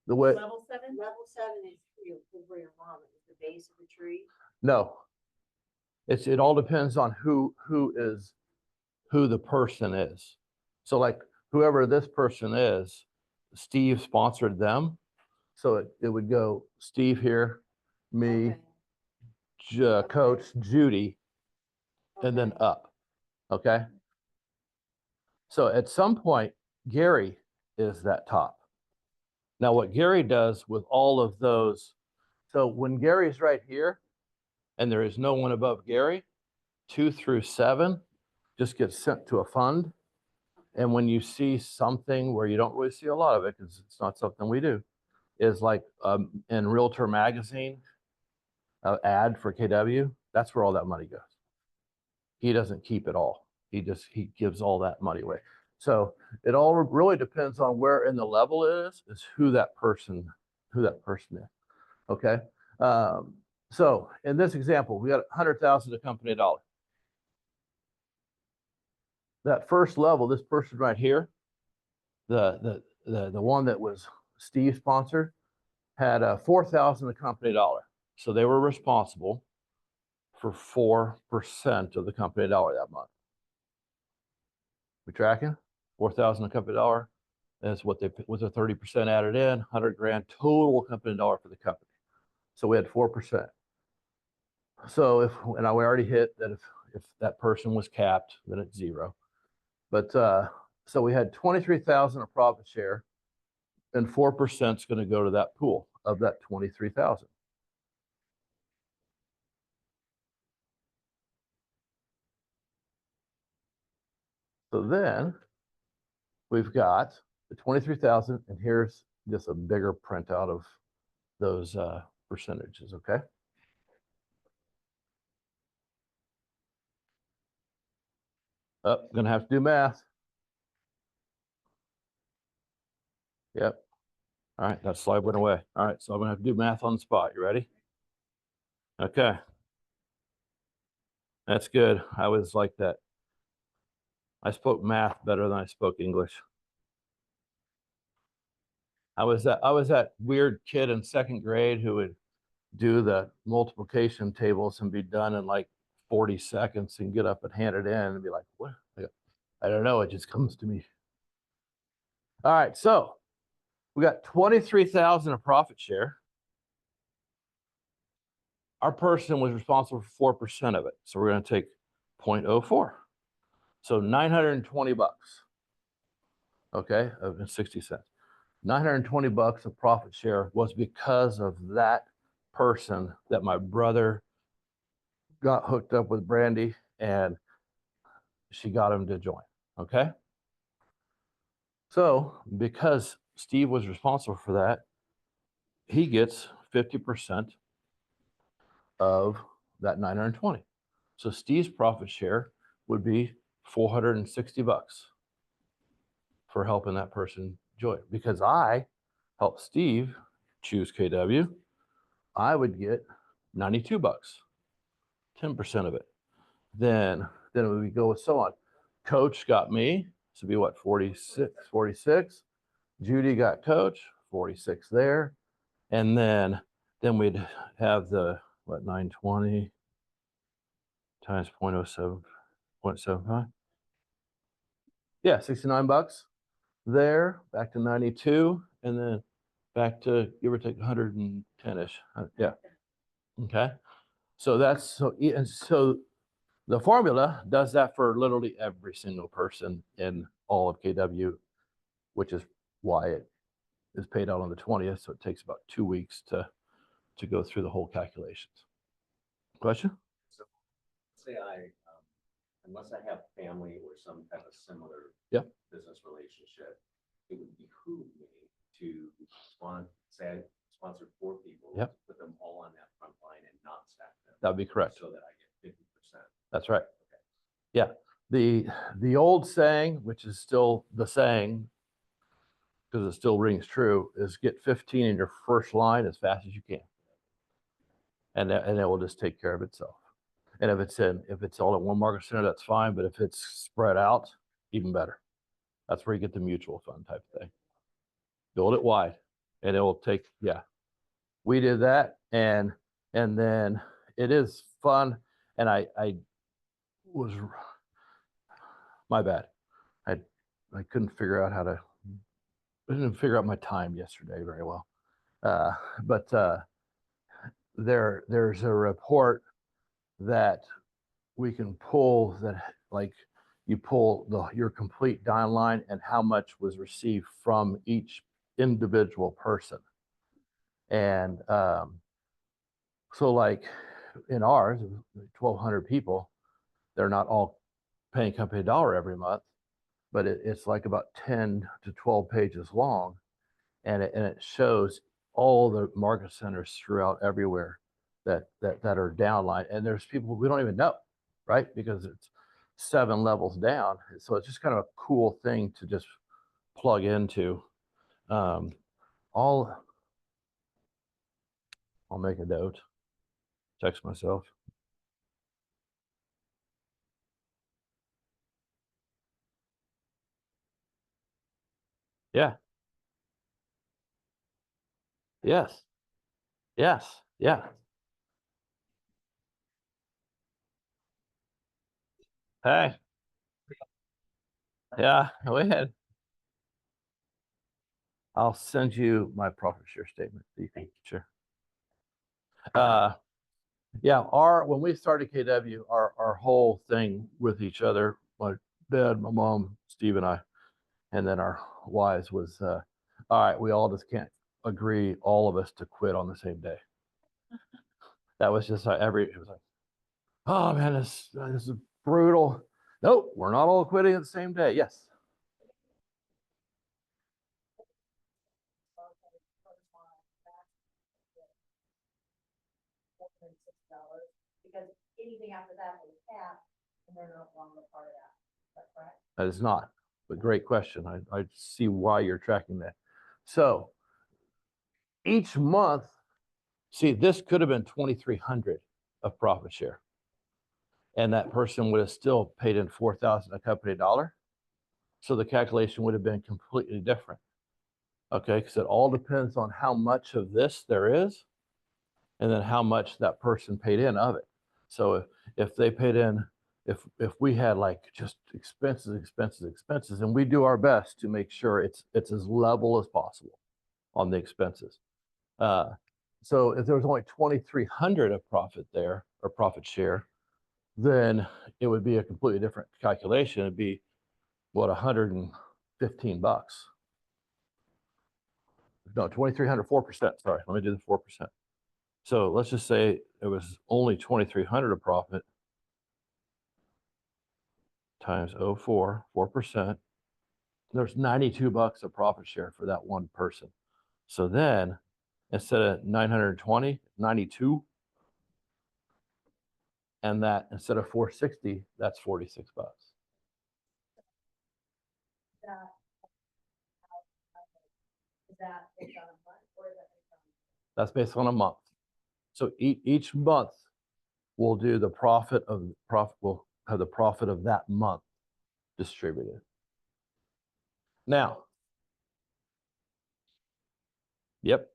Level 7? Level 7 is where your mom is, the base of the tree. No. It all depends on who the person is. So like whoever this person is, Steve sponsored them. So it would go Steve here, me, Coach, Judy, and then up. Okay. So at some point, Gary is that top. Now, what Gary does with all of those, so when Gary's right here and there is no one above Gary, 2 through 7 just gets sent to a fund. And when you see something where you don't really see a lot of it, because it's not something we do, is like in Realtor Magazine, ad for KW, that's where all that money goes. He doesn't keep it all. He gives all that money away. So it all really depends on where in the level it is who that person is. Okay. So in this example, we got 100,000 to company dollar. That first level, this person right here, the one that was Steve sponsored, had 4,000 to company dollar. So they were responsible for 4% of the company dollar that month. We tracking? 4,000 a company dollar. That's what they with a 30% added in, 100 grand total company dollar for the company. So we had 4%. So we already hit that if that person was capped, then it's zero. But so we had 23,000 of profit share, and 4% is going to go to that pool of that 23,000. So then we've got the 23,000, and here's just a bigger printout of those percentages, okay? Oh, gonna have to do math. Yep. All right, that slide went away. All right, so I'm gonna have to do math on the spot. You ready? Okay. That's good. I was like that. I spoke math better than I spoke English. I was that weird kid in second grade who would do the multiplication tables and be done in like 40 seconds and get up and hand it in and be like, what? I don't know. It just comes to me. All right. So we got 23,000 of profit share. Our person was responsible for 4% of it. So we're going to take 0.04. So 920 bucks. Okay. Of 60 cents. 920 bucks of profit share was because of that person that my brother got hooked up with Brandy and she got him to join. Okay. So because Steve was responsible for that, he gets 50% of that 920. So Steve's profit share would be 460 bucks for helping that person join. Because I helped Steve choose KW, I would get 92 bucks, 10% of it. Then we go with so on. Coach got me, so be what, 46. Judy got coach, 46 there. And then we'd have the, what, 920 times 0.75. Yeah, 69 bucks there, back to 92, and then back to give or take 110-ish. Yeah. Okay. So that's so the formula does that for literally every single person in all of KW, which is why it is paid out on the 20th. So it takes about 2 weeks to go through the whole calculations. Question? So say unless I have family or some type of similar Yep. business relationship, it would behoove me to say I sponsored 4 people, Yep. put them all on that front line and not stack them. That would be correct. So that I get 50%. That's right. Yeah. The old saying, which is still the saying, because it still rings true, is get 15 in your first line as fast as you can. And it will just take care of itself. And if it's all at one market center, that's fine. But if it's spread out, even better. That's where you get the mutual fund type thing. Build it wide, and it will take. Yeah, we did that, and then it is fun. And I was my bad. I couldn't figure out I didn't figure out my time yesterday very well. But there's a report that we can pull that, like, you pull your complete downline and how much was received from each individual person. And so like in ours, 1,200 people, they're not all paying company $1 every month, but it's like about 10 to 12 pages long. And it shows all the market centers throughout everywhere that are downline. And there's people we don't even know, right? Because it's 7 levels down. So it's just kind of a cool thing to just plug into. I'll make a note, text myself. Yeah. Yes. Yes. Yeah. Hey. Yeah. Go ahead. I'll send you my profit share statement. So you can share. Yeah. When we started KW, our whole thing with each other, my dad, my mom, Steve, and I, and then our wives was, all right, we all just can't agree, all of us, to quit on the same day. That was just it was like, oh man, this is brutal. Nope, we're not all quitting at the same day. Yes. Because anything after that is capped, and they're no longer part of that. Is that correct? That is not, but great question. I see why you're tracking that. So each month, see, this could have been 2,300 of profit share, and that person would have still paid in 4,000 a company $1. So the calculation would have been completely different. Okay, because it all depends on how much of this there is, and then how much that person paid in of it. So if they paid in, if we had like just expenses, and we do our best to make sure it's as level as possible on the expenses. So if there was only 2,300 of profit there, or profit share, then it would be a completely different calculation. It'd be what, $115. No, 2,300, 4%. Sorry, let me do the 4%. So let's just say it was only 2,300 of profit times 0.4, 4%. There's $92 of profit share for that one person. So then instead of 920, 92, and that instead of 460, that's $46. Is that based on a month, or is that based on? That's based on a month. So each month we'll do the profit of we'll have the profit of that month distributed. Now, yep,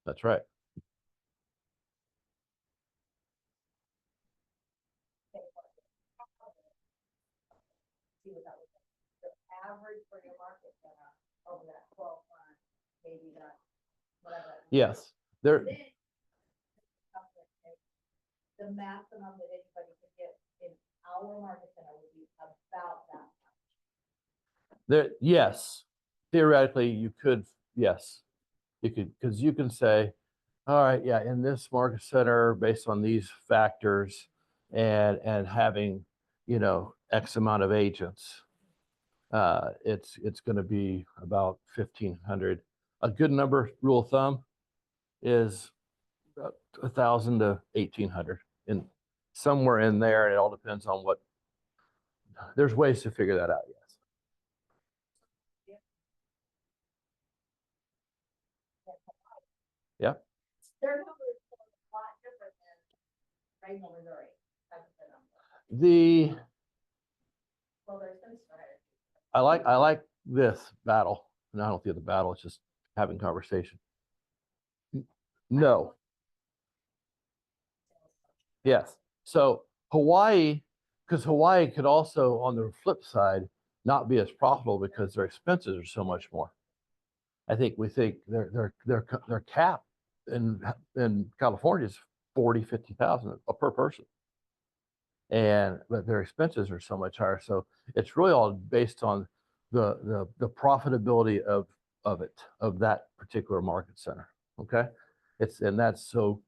that's right. See what that was. The average for your market center over that 12 months, maybe that, whatever. Yes, there. Then, the maximum that anybody could get in our market center would be about that much. There, yes, theoretically you could, yes, you could, because you can say, all right, yeah, in this market center, based on these factors, and having, you know, X amount of agents, it's going to be about 1,500. A good number, rule of thumb, is 1,000 to 1,800, in somewhere in there. And it all depends on what. There's ways to figure that out. Yes. Yeah. Their number is a lot different than Raymond, Missouri. Type of number. Well, there's some strategy. I like this battle. And I don't think the battle, it's just having conversation. No. Yes. So Hawaii, because Hawaii could also, on the flip side, not be as profitable because their expenses are so much more. I think we think their cap in California is 40, 50,000 per person. But their expenses are so much higher. So it's really all based on the profitability of that particular market center. Okay. That's so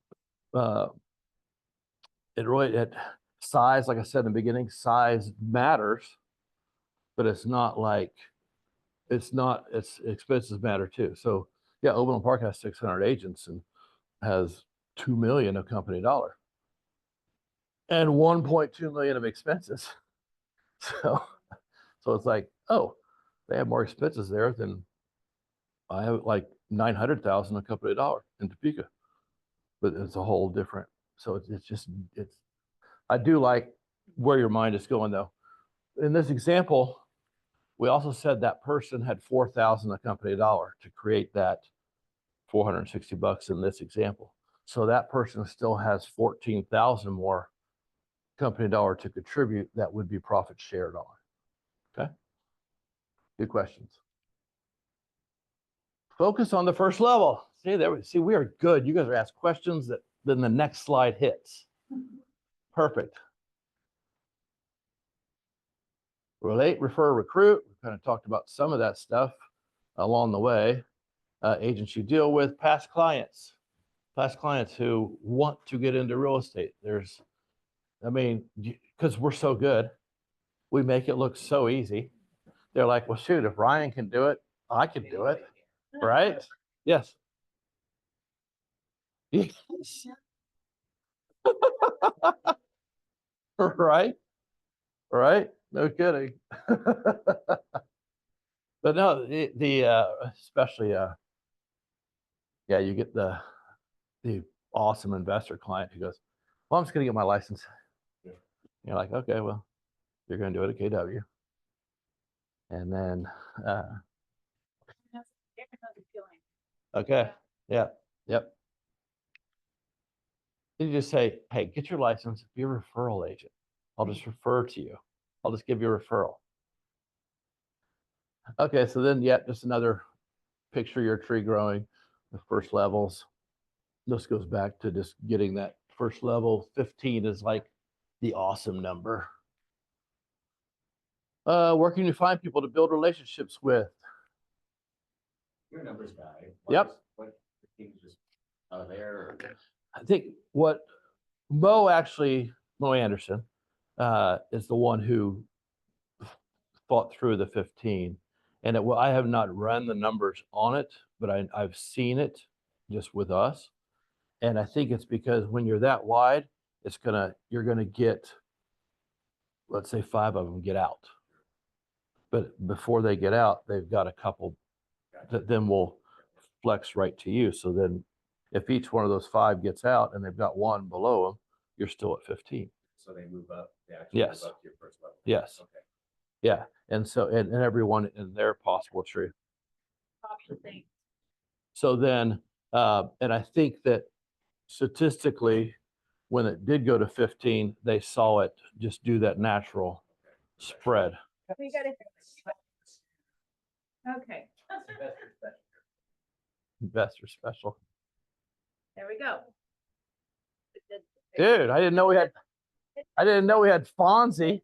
it size, like I said in the beginning, size matters, but it's not like, it's expenses matter too. So yeah, Overland Park has 600 agents and has 2 million of company dollar and 1.2 million of expenses. So, so it's like, oh, they have more expenses there than I have, like 900,000 of company dollar in Topeka, but it's a whole different. So it's just, I do like where your mind is going though. In this example, we also said that person had 4,000 of company dollar to create that 460 bucks in this example. So that person still has 14,000 more company dollar to contribute that would be profit shared on. Okay. Good questions. Focus on the first level. See, we are good. You guys are asked questions that then the next slide hits. Perfect. Relate, refer, recruit. We kind of talked about some of that stuff along the way. Agents you deal with, past clients who want to get into real estate. Because we're so good, we make it look so easy. They're like, well, shoot, if Ryan can do it, I can do it, right? Yes. Yes. Right? Right? No kidding. But no, especially yeah, you get the awesome investor client who goes, well, I'm just gonna get my license. Yeah. You're like, okay, well, you're gonna do it at KW. And then okay, yeah, yep. Then you just say, hey, get your license, be a referral agent. I'll just refer to you. I'll just give you a referral. Okay, so then yeah, just another picture your tree growing, the first levels. This goes back to just getting that first level. 15 is like the awesome number. Where can you find people to build relationships with? Your numbers guy. Yep. What things just out of there? Or... I think what Mo Anderson is the one who fought through the 15. And I have not run the numbers on it, but I've seen it just with us. And I think it's because when you're that wide, you're gonna get, let's say 5 of them get out. But before they get out, they've got a couple that then will flex right to you. So then if each one of those 5 gets out and they've got 1 below them, you're still at 15. So they move up, they actually Yes. move up to your first level. Yes. Okay. Yeah. And so, and everyone in their possible tree. So then, and I think that statistically, when it did go to 15, they saw it just do that natural spread. We gotta. Okay, Investor special. there we go. Dude, I didn't know we had Fonzie.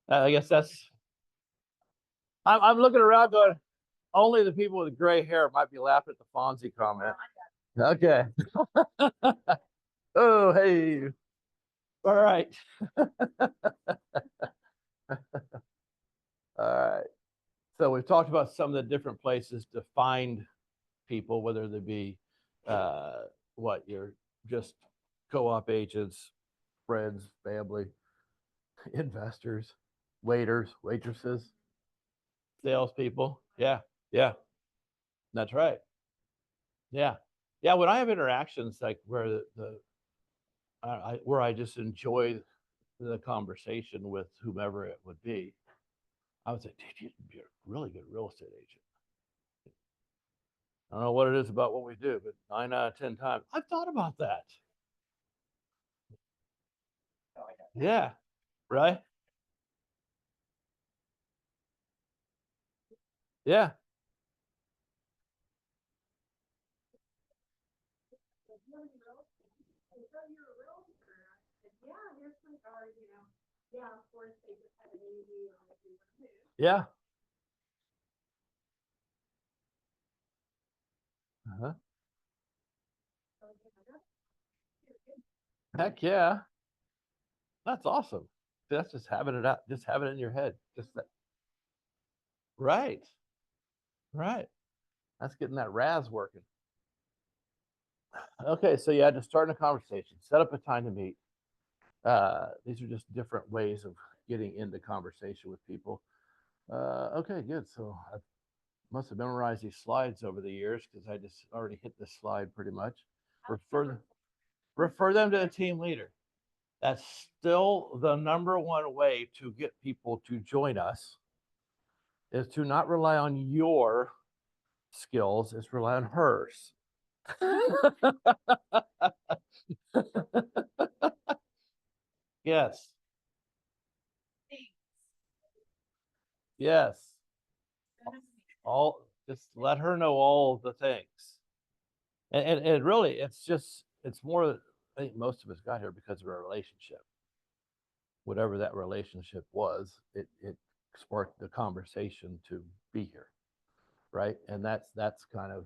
I guess I'm looking around going, only the people with gray hair might be laughing at the Fonzie comment. Okay. Oh, hey. All right. All right. So we've talked about some of the different places to find people, whether they be you're just co-op agents, friends, family, investors, waiters, waitresses, salespeople. Yeah, yeah. That's right. Yeah. Yeah. When I have interactions like where where I just enjoy the conversation with whomever it would be, I would say, dude, you'd be a really good real estate agent. I don't know what it is about what we do, but 9 out of 10 times, I've thought about that. Yeah, right? Yeah. Yeah, of course, they just had a baby or they were new. Yeah. Uh-huh. Heck yeah. That's awesome. That's just having it out, just having it in your head. Just that. Right. Right. That's getting that Raz working. Okay, so yeah, just starting a conversation, set up a time to meet. These are just different ways of getting into conversation with people. Okay, good. So I must have memorized these slides over the years because I just already hit this slide pretty much. Refer them to a team leader. That's still the number one way to get people to join us, is to not rely on your skills, is rely on hers. Yes. Yes. All, just let her know all the things. And really, it's more, I think most of us got here because of a relationship. Whatever that relationship was, it sparked the conversation to be here. Right. And that's kind of,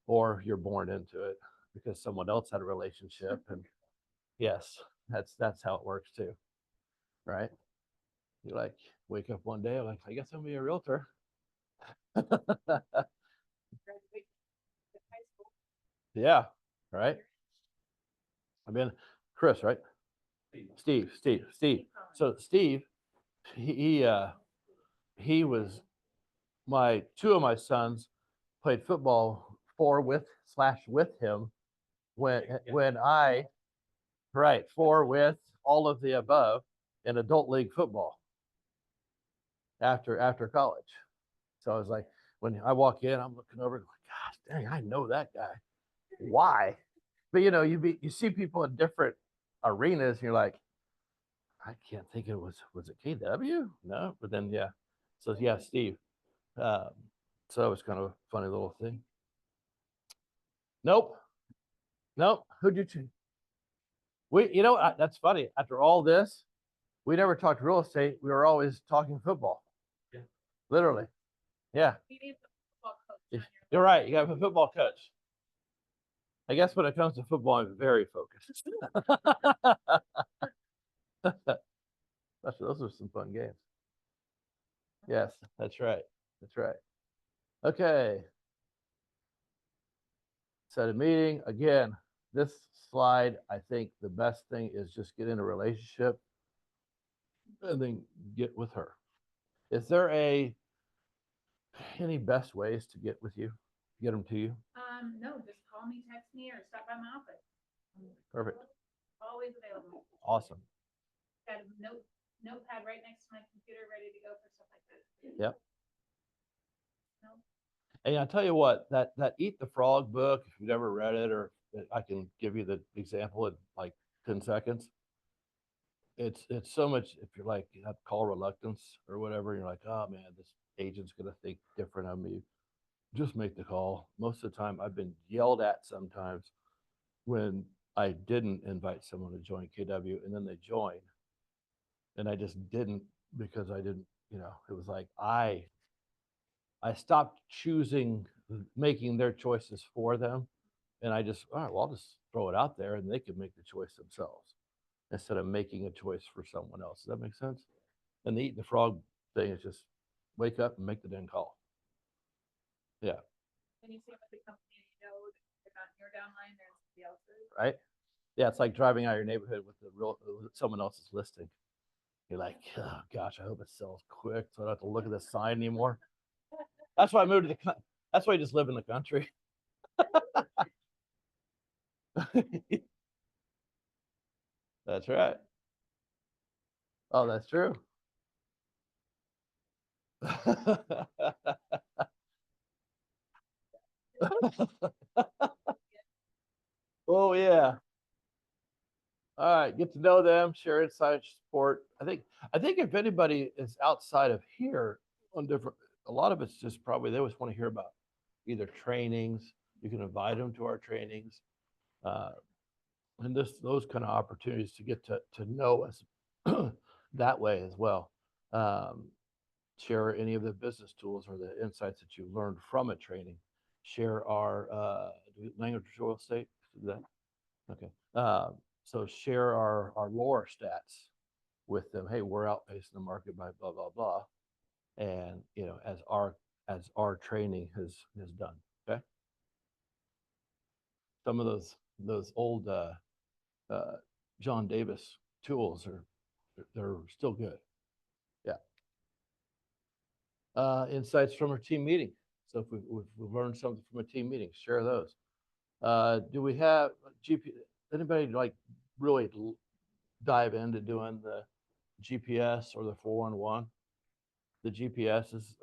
or you're born into it because someone else had a relationship. And yes, that's how it works too. Right. You like wake up one day, like, I guess I'm gonna be a realtor. Yeah, right. I mean, Chris, right? Steve. So Steve, he he was two of my sons played football with him when I, right, for with all of the above in adult league football after college. So I was like, when I walk in, I'm looking over, like, gosh, dang, I know that guy. Why? But you see people in different arenas, and you're like, I can't think it was it KW? No, but then yeah. So yeah, Steve. Um, so it was kind of a funny little thing. Nope, nope. Who'd you choose? That's funny. After all this, we never talked real estate. We were always talking football. Yeah. Literally. Yeah. You're right. You got a football coach. I guess when it comes to football, I'm very focused. Those are some fun games. Yes, that's right. That's right. Okay. Set a meeting. Again, this slide, I think the best thing is just get in a relationship and then get with her. Is there any best ways to get with you, get them to you? No, just call me, text me, or stop by my office. Perfect. Always available. Awesome. Got a notepad right next to my computer, ready to go for stuff like that. Yep. No. And I tell you what, that Eat the Frog book, if you've never read it, or I can give you the example in like 10 seconds. It's so much, if you're like, you have call reluctance or whatever, you're like, oh man, this agent's gonna think different of me. Just make the call. Most of the time I've been yelled at sometimes when I didn't invite someone to join KW and then they join. And I just didn't because I didn't, it was like I stopped choosing, making their choices for them. And I just, all right, well, I'll just throw it out there and they can make the choice themselves instead of making a choice for someone else. Does that make sense? And the Eat the Frog thing is just wake up and make the dang call. Yeah. When you see them at the company, they're not in your downline, there's somebody else's. Right. Yeah. It's like driving out of your neighborhood with someone else's listing. You're like, oh gosh, I hope it sells quick so I don't have to look at the sign anymore. That's why I moved to that's why I just live in the country. That's right. Oh, that's true. Oh yeah. All right, get to know them, share insight, support. I think if anybody is outside of here on different, a lot of it's just probably they always want to hear about either trainings. You can invite them to our trainings, and those kind of opportunities to get to know us that way as well. Share any of the business tools or the insights that you learned from a training. Share our language real estate. Do that. Okay. So share our lore stats. with them, hey, we're outpacing the market by blah, blah, blah. And, you know, as our training has done, okay? Some of those old John Davis tools they're still good. Yeah. Insights from our team meeting. So if we've learned something from a team meeting, share those. Do we have anybody like really dive into doing the GPS or the 411? The GPS is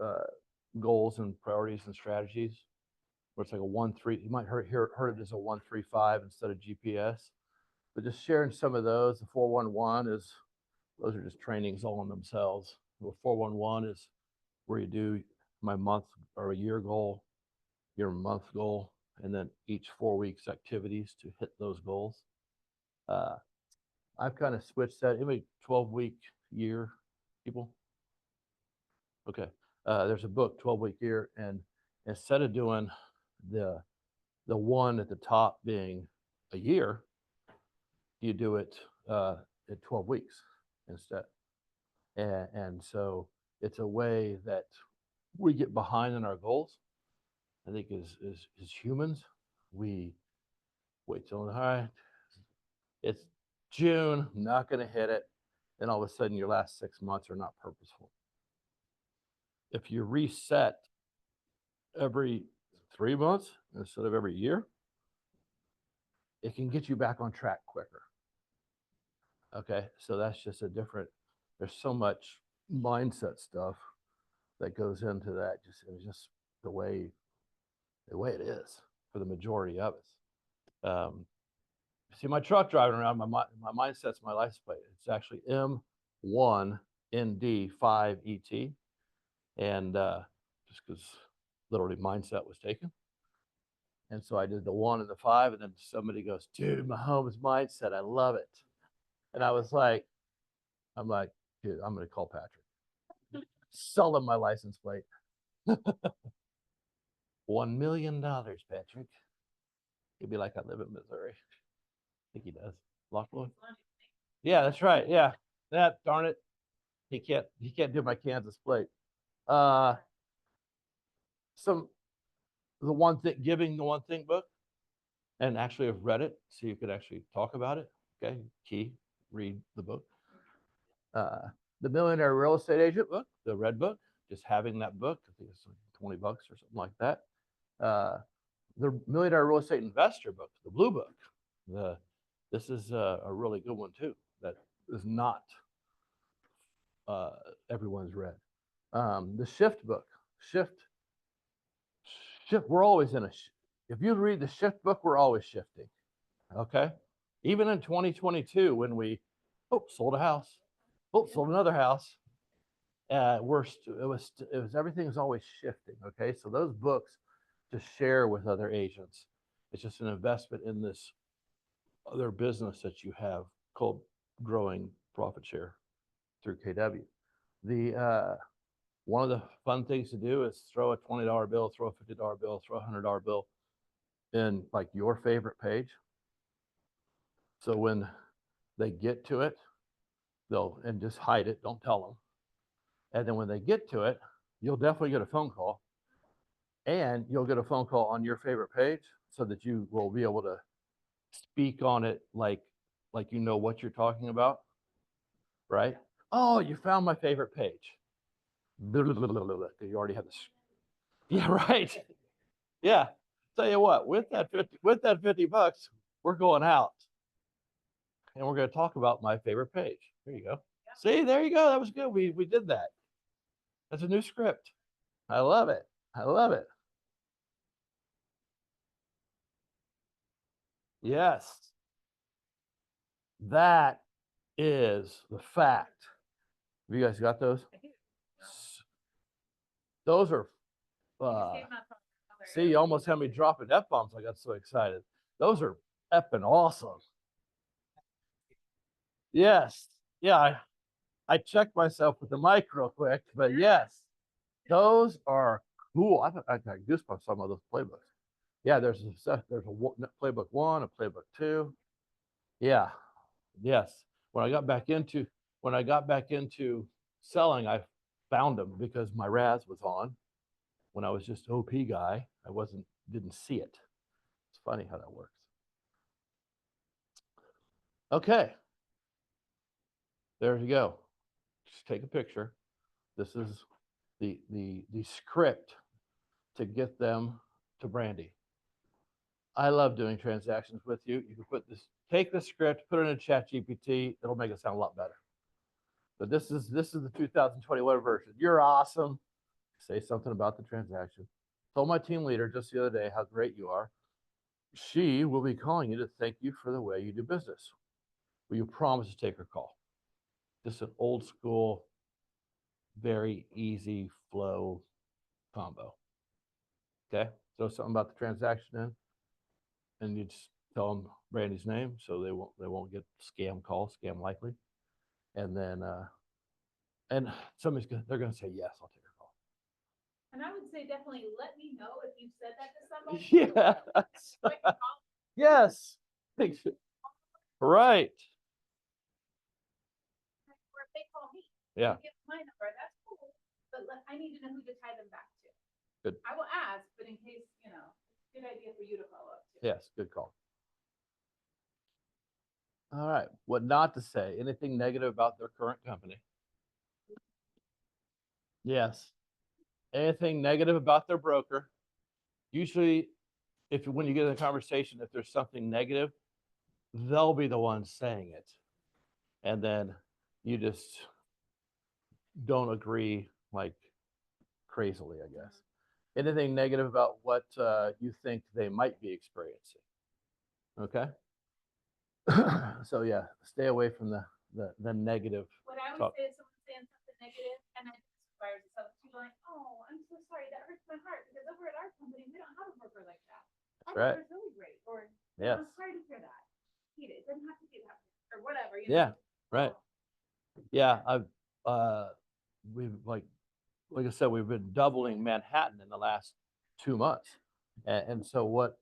goals and priorities and strategies, where it's like a 1-3. You might heard it as a 1-3-5 instead of GPS. But just sharing some of those. The 411 those are just trainings all in themselves. The 411 is where you do my month or a year goal, your month goal, and then each 4 weeks activities to hit those goals. I've kind of switched that. Maybe 12-week year, people. Okay. There's a book, 12-week year, and instead of doing the one at the top being a year, you do it at 12 weeks instead. And so it's a way that we get behind in our goals. I think as humans, we wait till, all right, it's June, not going to hit it. Then all of a sudden your last 6 months are not purposeful. If you reset every 3 months instead of every year, it can get you back on track quicker. Okay, so that's just a different, there's so much mindset stuff that goes into that. It's just the way it is for the majority of us. See my truck driving around, my mindset's my license plate. It's actually M1ND5ET. And just because literally mindset was taken. And so I did the 1 and the 5, and then somebody goes, dude, Mahomes mindset, I love it. And I'm like, dude, I'm going to call Patrick. Sell him my license plate. $1 million, Patrick. He'd be like, I live in Missouri. I think he does. Lockwood? Yeah, that's right. Yeah. Darn it. He can't do my Kansas plate. Giving the One Thing book, and actually I've read it, so you could actually talk about it. Okay, key, read the book. The Millionaire Real Estate Agent book, the red book, just having that book, I think it's like $20 or something like that. The Millionaire Real Estate Investor book, the blue book. This is a really good one too, that is not everyone's read. The Shift book, Shift, we're always in if you read the Shift book, we're always shifting. Okay. Even in 2022, when we sold a house, sold another house, everything's always shifting. Okay. So those books to share with other agents, it's just an investment in this other business that you have called Growing Profit Share through KW. One of the fun things to do is throw a $20 bill, throw a $50 bill, throw a $100 bill in like your favorite page. So when they get to it, and just hide it, don't tell them. And then when they get to it, you'll definitely get a phone call, and you'll get a phone call on your favorite page so that you will be able to speak on it like you know what you're talking about, right? Oh, you found my favorite page. You already have this. Yeah, right. Yeah. Tell you what, with that $50, we're going out. And we're going to talk about my favorite page. There you go. See, there you go. That was good. We did that. That's a new script. I love it. I love it. Yes. That is the fact. Have you guys got those? Those are, see, you almost had me dropping F-bombs. I got so excited. Those are effing awesome. Yes. Yeah, I checked myself with the mic real quick, but yes, those are cool. I got goosebumps on some of those playbooks. Yeah, there's a playbook 1, a playbook 2. Yeah. Yes. When I got back into when I got back into selling, I found them because my RAS was on. When I was just OP guy, didn't see it. It's funny how that works. Okay. There you go. Just take a picture. This is the script to get them to Brandy. I love doing transactions with you. You can take the script, put it in a chat GPT, it'll make it sound a lot better. But this is the 2021 version. You're awesome. Say something about the transaction. Told my team leader just the other day how great you are. She will be calling you to thank you for the way you do business. Will you promise to take her call? Just an old school, very easy flow combo. Okay, so something about the transaction in, and you just tell them Brandy's name, so they won't get scam calls, scam likely, and then and they're gonna say yes, I'll take her call. And I would say definitely let me know if you've said that to somebody. Yes, So I can call yes, right, them, or if they call me. yeah, Give my number, that's cool, but I need to know who to tie them back to. Good. I will ask, but in case, good idea for you to follow up too. yes, good call. All right, what not to say? Anything negative about their current company? Yes. Anything negative about their broker? Usually, when you get in a conversation, if there's something negative, they'll be the ones saying it. And then you just don't agree like crazily, I guess. Anything negative about what you think they might be experiencing? Okay. So yeah, stay away from the negative. What I always talk. say is someone's saying something negative, and I just inspires yourself to be like, oh, I'm so sorry, that hurts my heart, because over at our company, we don't have a broker like that. Our right. broker's really great, or Yes. I'm sorry to hear that. It doesn't have to be that, or whatever, Yeah. Right. Yeah. We've like I said, we've been doubling Manhattan in the last 2 months. And so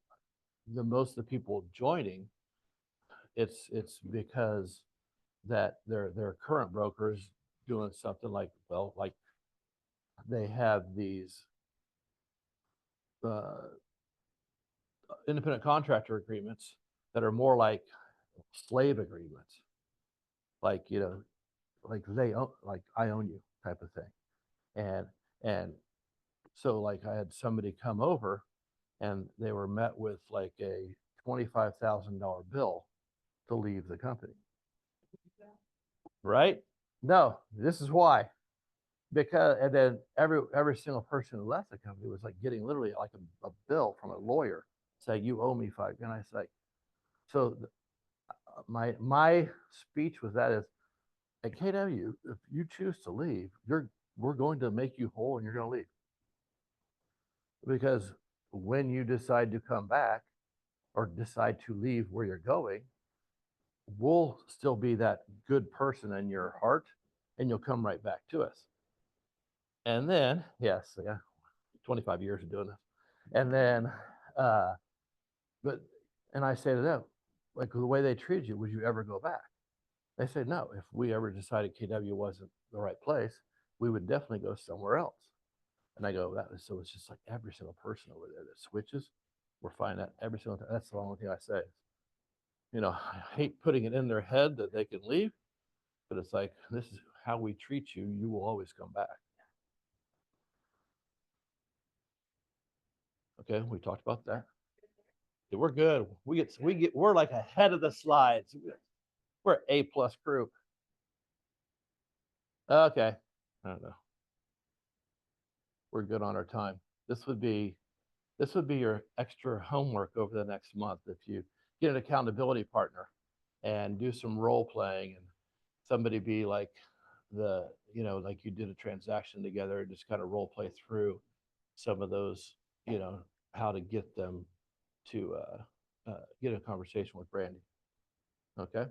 most of the people joining, it's because that their current brokers doing something like they have these independent contractor agreements that are more like slave agreements, like like I own you type of thing. And so like I had somebody come over and they were met with like a $25,000 bill to leave the company. Right? No, this is why. Because and then every single person who left the company was like getting literally like a bill from a lawyer saying you owe me $5. And I was like, so my speech with that is, at KW, if you choose to leave, we're going to make you whole and you're going to leave. Because when you decide to come back or decide to leave where you're going, we'll still be that good person in your heart and you'll come right back to us. And then, yes, yeah, 25 years of doing this. And then, and I say to them, like the way they treated you, would you ever go back? They said, no, if we ever decided KW wasn't the right place, we would definitely go somewhere else. And I go, so it's just like every single person over there that switches, we're finding that every single time. That's the only thing I say. I hate putting it in their head that they can leave, but it's like, this is how we treat you. You will always come back. Okay, we talked about that. Yeah, we're good. We're like ahead of the slides. We're A+ group. Okay, I don't know. We're good on our time. This would be your extra homework over the next month. If you get an accountability partner and do some role playing and somebody be like like you did a transaction together, just kind of role play through some of those, how to get them to get a conversation with Brandy. Okay.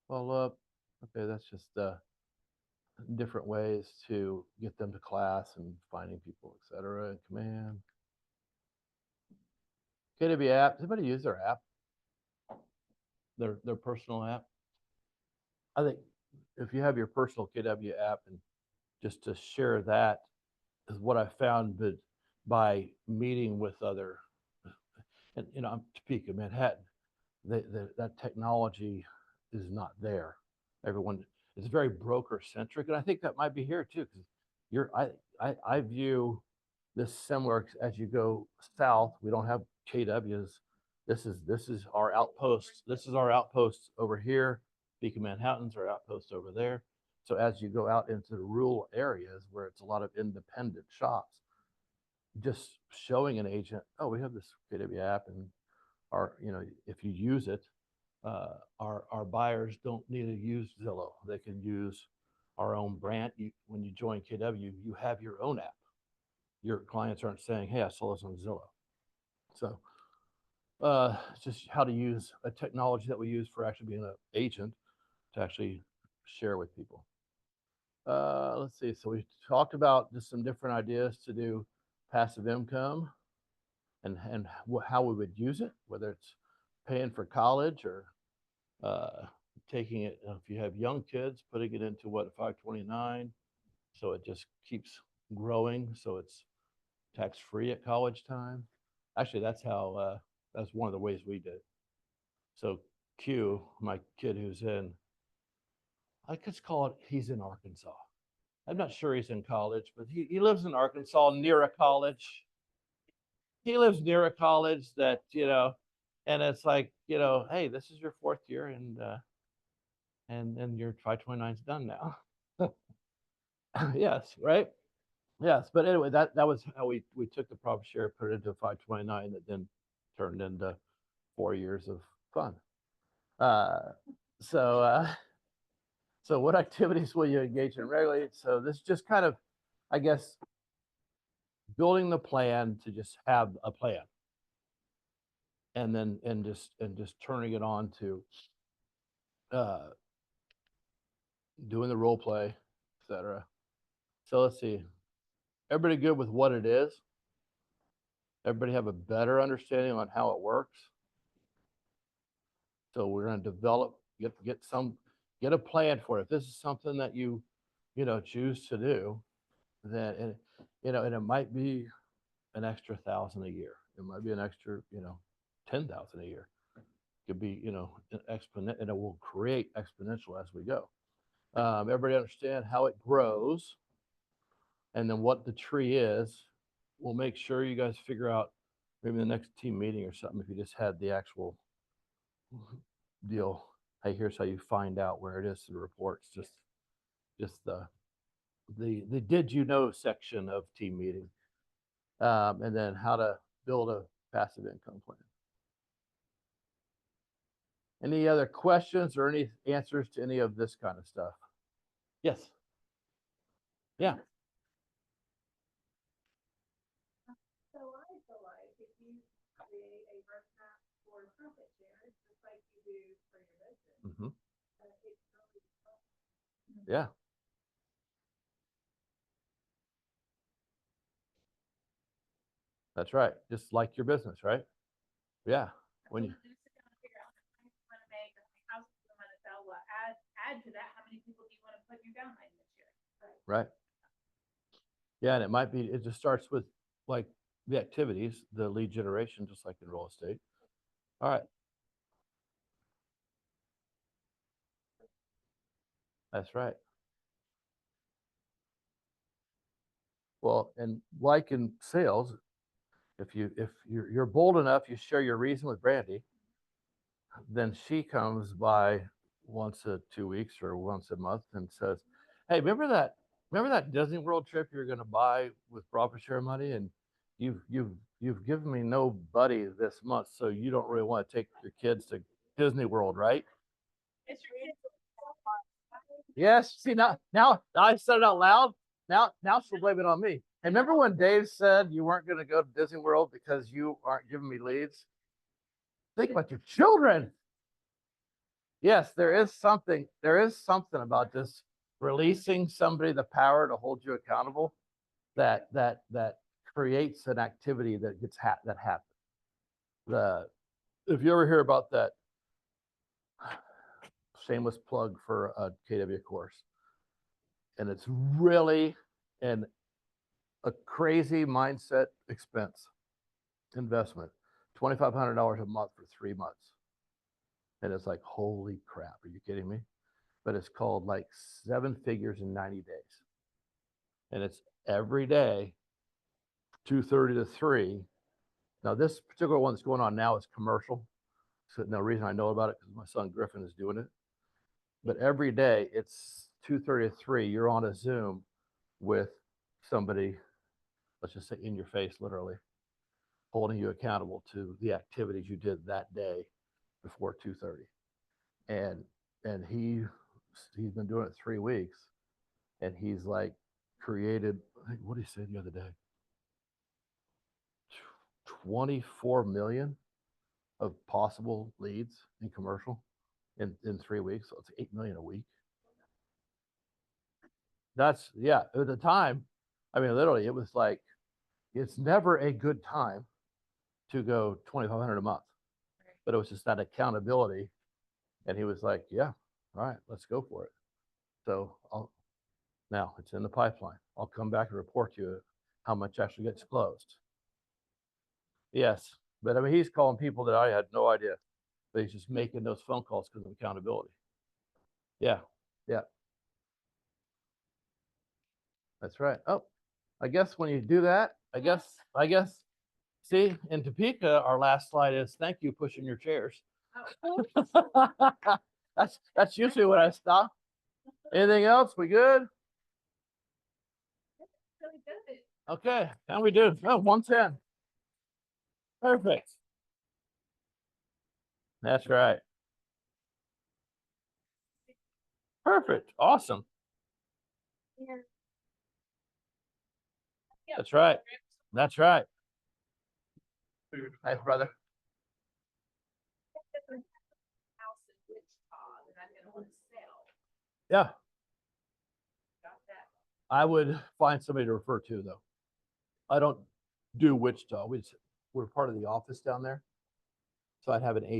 Follow up. Okay, that's just different ways to get them to class and finding people, etc. Command. KW app. Does anybody use their app? their personal app. I think if you have your personal KW app and just to share that is what I found, but by meeting with other, and I'm Topeka, Manhattan, that technology is not there. Everyone, it's very broker centric, and I think that might be here too, because I view this similar as you go south. We don't have KWs. This is our outpost. This is our outpost over here. Beacon Manhattan's our outpost over there. So as you go out into the rural areas where it's a lot of independent shops, just showing an agent, oh, we have this KW app, and if you use it, our buyers don't need to use Zillow. They can use our own brand. When you join KW, you have your own app. Your clients aren't saying, hey, I saw this on Zillow. So it's just how to use a technology that we use for actually being an agent to actually share with people. Let's see. So we talked about just some different ideas to do passive income and how we would use it, whether it's paying for college or taking it, if you have young kids, putting it into 529. So it just keeps growing. So it's tax-free at college time. Actually, that's one of the ways we did it. So Q, my kid who's I could call it, he's in Arkansas. I'm not sure he's in college, but he lives in Arkansas near a college. He lives near a college that, and it's like, hey, this is your 4th year and your 529 is done now. Yes, right? Yes, but anyway, that was how we took the profit share, put it into 529 that then turned into 4 years of fun. So what activities will you engage in regularly? So this just kind of, I guess, building the plan to just have a plan. And then just turning it on to doing the role play, etc. So let's see. Everybody good with what it is? Everybody have a better understanding on how it works? So we're going to develop, get a plan for it. If this is something that you choose to do, then, and it might be an extra 1,000 a year. It might be an extra, 10,000 a year. It could be, an exponent, and it will create exponential as we go. Everybody understand how it grows and then what the tree is. We'll make sure you guys figure out maybe the next team meeting or something, if you just had the actual deal. Hey, here's how you find out where it is in the reports. Just the did you know section of team meeting. And then how to build a passive income plan. Any other questions or any answers to any of this kind of stuff? Yes. Yeah. So I feel like if you create a roadmap for profit shares, just like you do for your business, Mm-hmm. it's really helpful. Yeah. That's right. Just like your business, right? Yeah. When you Just sit down and figure out how much money you want to make, or how many houses you want to sell, well, add to that, how many people do you want to put in your downline this year? right. Yeah, and it just starts with like the activities, the lead generation, just like in real estate. All right. That's right. Well, and like in sales, if you're bold enough, you share your reason with Brandy, then she comes by once a 2 weeks or once a month and says, hey, remember that Disney World trip you're going to buy with profit share money, and you've given me no buddy this month, so you don't really want to take your kids to Disney World, right? It's your kids. Yes. See, now I said it out loud. Now she'll blame it on me. And remember when Dave said you weren't going to go to Disney World because you aren't giving me leads? Think about your children. Yes, there is something about this releasing somebody the power to hold you accountable that creates an activity that that happens. If you ever hear about that shameless plug for a KW course. And it's really a crazy mindset expense investment, $2,500 a month for 3 months. And it's like, holy crap, are you kidding me? But it's called like 7 figures in 90 days. And it's every day, 2:30 to 3. Now, this particular one that's going on now is commercial. So no reason I know about it because my son Griffin is doing it. But every day it's 2:30 to 3. You're on a Zoom with somebody, let's just say in your face, literally, holding you accountable to the activities you did that day before 2:30. And he's been doing it 3 weeks, and he's like created, I think, what did he say the other day? 24 million of possible leads in commercial in 3 weeks. So it's 8 million a week. That's, yeah, at the time, I mean, literally, it was like, it's never a good time to go 2,500 a month, but it was just that accountability. And he was like, yeah, all right, let's go for it. So now it's in the pipeline. I'll come back and report to you how much actually gets closed. Yes, but I mean, he's calling people that I had no idea, but he's just making those phone calls because of accountability. Yeah, yeah. That's right. Oh, I guess when you do that, I guess, see, in Topeka, our last slide is thank you pushing your chairs. That's usually when I stop. Anything else? We good? Really good. Okay, how we do? Oh, 110. Perfect. That's right. Perfect. Awesome. Yeah. That's right. That's right. Nice, brother. House in Wichita that I'm gonna want to sell. Yeah, Got that? I would find somebody to refer to though. I don't do Wichita. We're part of the office down there. So I'd have an agent